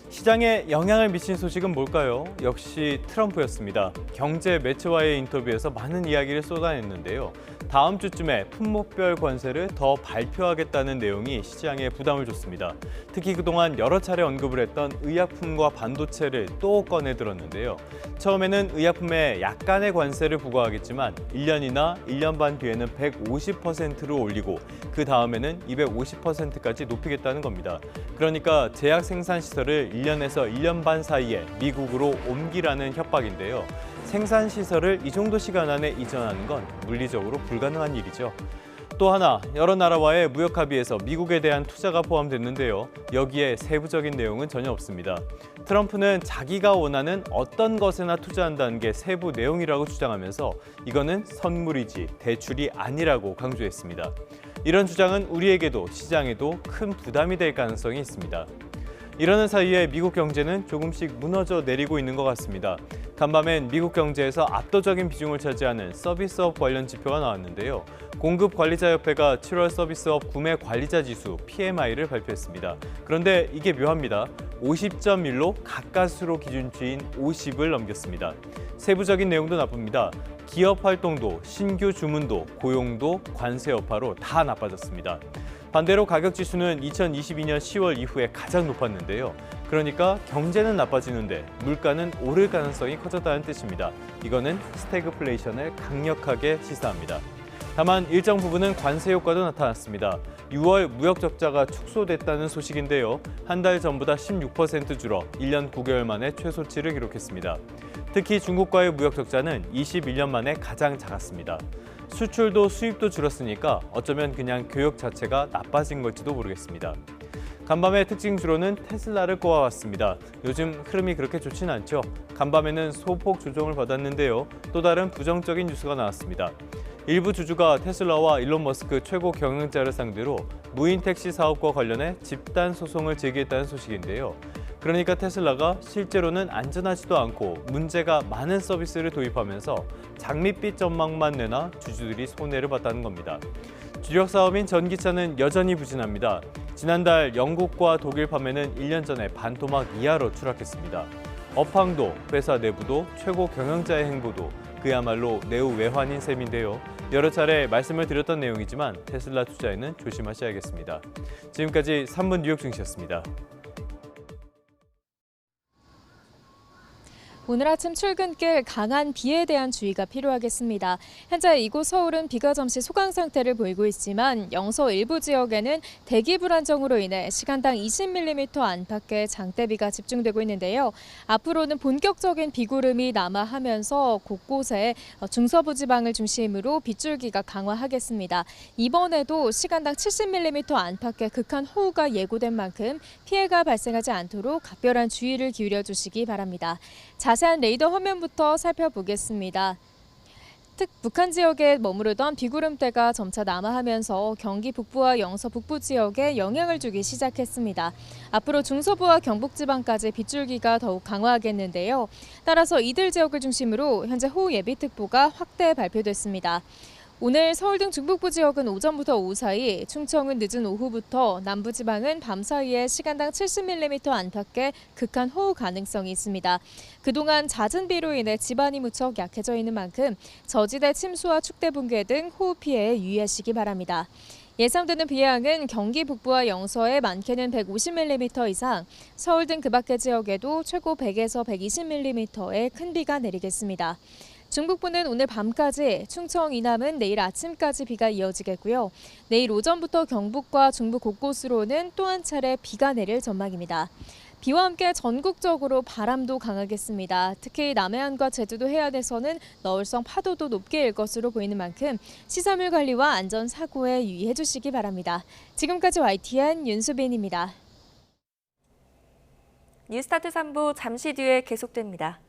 시장에 영향을 미친 소식은 뭘까요? 역시 트럼프였습니다. 경제 매체와의 인터뷰에서 많은 이야기를 쏟아냈는데요. 다음 주쯤에 품목별 관세를 더 발표하겠다는 내용이 시장에 부담을 줬습니다. 특히 그동안 여러 차례 언급을 했던 의약품과 반도체를 또 꺼내들었는데요. 처음에는 의약품에 약간의 관세를 부과하겠지만 1년이나 1년 반 뒤에는 150%로 올리고 그 다음에는 250%까지 높이겠다는 겁니다. 그러니까 제약 생산 시설을 1년에서 1년 반 사이에 미국으로 옮기라는 협박인데요. 생산 시설을 이 정도 시간 안에 이전하는 건 물리적으로 불가능한 일이죠. 또 하나, 여러 나라와의 무역 합의에서 미국에 대한 투자가 포함됐는데요. 여기에 세부적인 내용은 전혀 없습니다. 트럼프는 자기가 원하는 어떤 것에나 투자한다는 게 세부 내용이라고 주장하면서 이거는 선물이지 대출이 아니라고 강조했습니다. 이런 주장은 우리에게도 시장에도 큰 부담이 될 가능성이 있습니다. 이러는 사이에 미국 경제는 조금씩 무너져 내리고 있는 것 같습니다. 간밤엔 미국 경제에서 압도적인 비중을 차지하는 서비스업 관련 지표가 나왔는데요. 공급관리자협회가 7월 서비스업 구매 관리자 지수 PMI를 발표했습니다. 그런데 이게 묘합니다. 50.1로 가까스로 기준치인 50을 넘겼습니다. 세부적인 내용도 나쁩니다. 기업 활동도, 신규 주문도, 고용도 관세 여파로 다 나빠졌습니다. 반대로 가격 지수는 2022년 10월 이후에 가장 높았는데요. 그러니까 경제는 나빠지는데 물가는 오를 가능성이 커졌다는 뜻입니다. 이거는 스태그플레이션을 강력하게 시사합니다. 다만 일정 부분은 관세 효과도 나타났습니다. 6월 무역 적자가 축소됐다는 소식인데요. 한 달 전보다 16% 줄어 1년 9개월 만에 최소치를 기록했습니다. 특히 중국과의 무역 적자는 21년 만에 가장 작았습니다. 수출도 수입도 줄었으니까 어쩌면 그냥 교역 자체가 나빠진 걸지도 모르겠습니다. 간밤의 특징주로는 테슬라를 꼽아왔습니다. 요즘 흐름이 그렇게 좋진 않죠. 간밤에는 소폭 조정을 받았는데요. 또 다른 부정적인 뉴스가 나왔습니다. 일부 주주가 테슬라와 일론 머스크 최고 경영자를 상대로 무인 택시 사업과 관련해 집단 소송을 제기했다는 소식인데요. 그러니까 테슬라가 실제로는 안전하지도 않고 문제가 많은 서비스를 도입하면서 장밋빛 전망만 내나 주주들이 손해를 봤다는 겁니다. 주력 사업인 전기차는 여전히 부진합니다. 지난달 영국과 독일 판매는 1년 전에 반토막 이하로 추락했습니다. 업황도, 회사 내부도, 최고 경영자의 행보도 그야말로 내우 외환인 셈인데요. 여러 차례 말씀을 드렸던 내용이지만 테슬라 투자에는 조심하셔야겠습니다. 지금까지 3분 뉴욕 증시였습니다. 오늘 아침 출근길 강한 비에 대한 주의가 필요하겠습니다. 현재 이곳 서울은 비가 잠시 소강 상태를 보이고 있지만 영서 일부 지역에는 대기 불안정으로 인해 시간당 20mm 안팎의 장대비가 집중되고 있는데요. 앞으로는 본격적인 비구름이 남하하면서 곳곳에 중서부 지방을 중심으로 빗줄기가 강화하겠습니다. 이번에도 시간당 70mm 안팎의 극한 호우가 예고된 만큼 피해가 발생하지 않도록 각별한 주의를 기울여 주시기 바랍니다. 자세한 레이더 화면부터 살펴보겠습니다. 북한 지역에 머무르던 비구름대가 점차 남하하면서 경기 북부와 영서 북부 지역에 영향을 주기 시작했습니다. 앞으로 중서부와 경북지방까지 빗줄기가 더욱 강화하겠는데요. 따라서 이들 지역을 중심으로 현재 호우 예비특보가 확대 발표됐습니다. 오늘 서울 등 중북부 지역은 오전부터 오후 사이, 충청은 늦은 오후부터 남부지방은 밤 사이에 시간당 70mm 안팎의 극한 호우 가능성이 있습니다. 그동안 잦은 비로 인해 지반이 무척 약해져 있는 만큼 저지대 침수와 축대 붕괴 등 호우 피해에 유의하시기 바랍니다. 예상되는 비양은 경기 북부와 영서에 많게는 150mm 이상, 서울 등 그 밖의 지역에도 최고 100에서 120mm의 큰 비가 내리겠습니다. 중북부는 오늘 밤까지, 충청 이남은 내일 아침까지 비가 이어지겠고요. 내일 오전부터 경북과 중부 곳곳으로는 또 한 차례 비가 내릴 전망입니다. 비와 함께 전국적으로 바람도 강하겠습니다. 특히 남해안과 제주도 해안에서는 너울성 파도도 높게 일 것으로 보이는 만큼 시설물 관리와 안전사고에 유의해 주시기 바랍니다. 지금까지 YTN 윤수빈입니다. 뉴스타트 3부 잠시 뒤에 계속됩니다.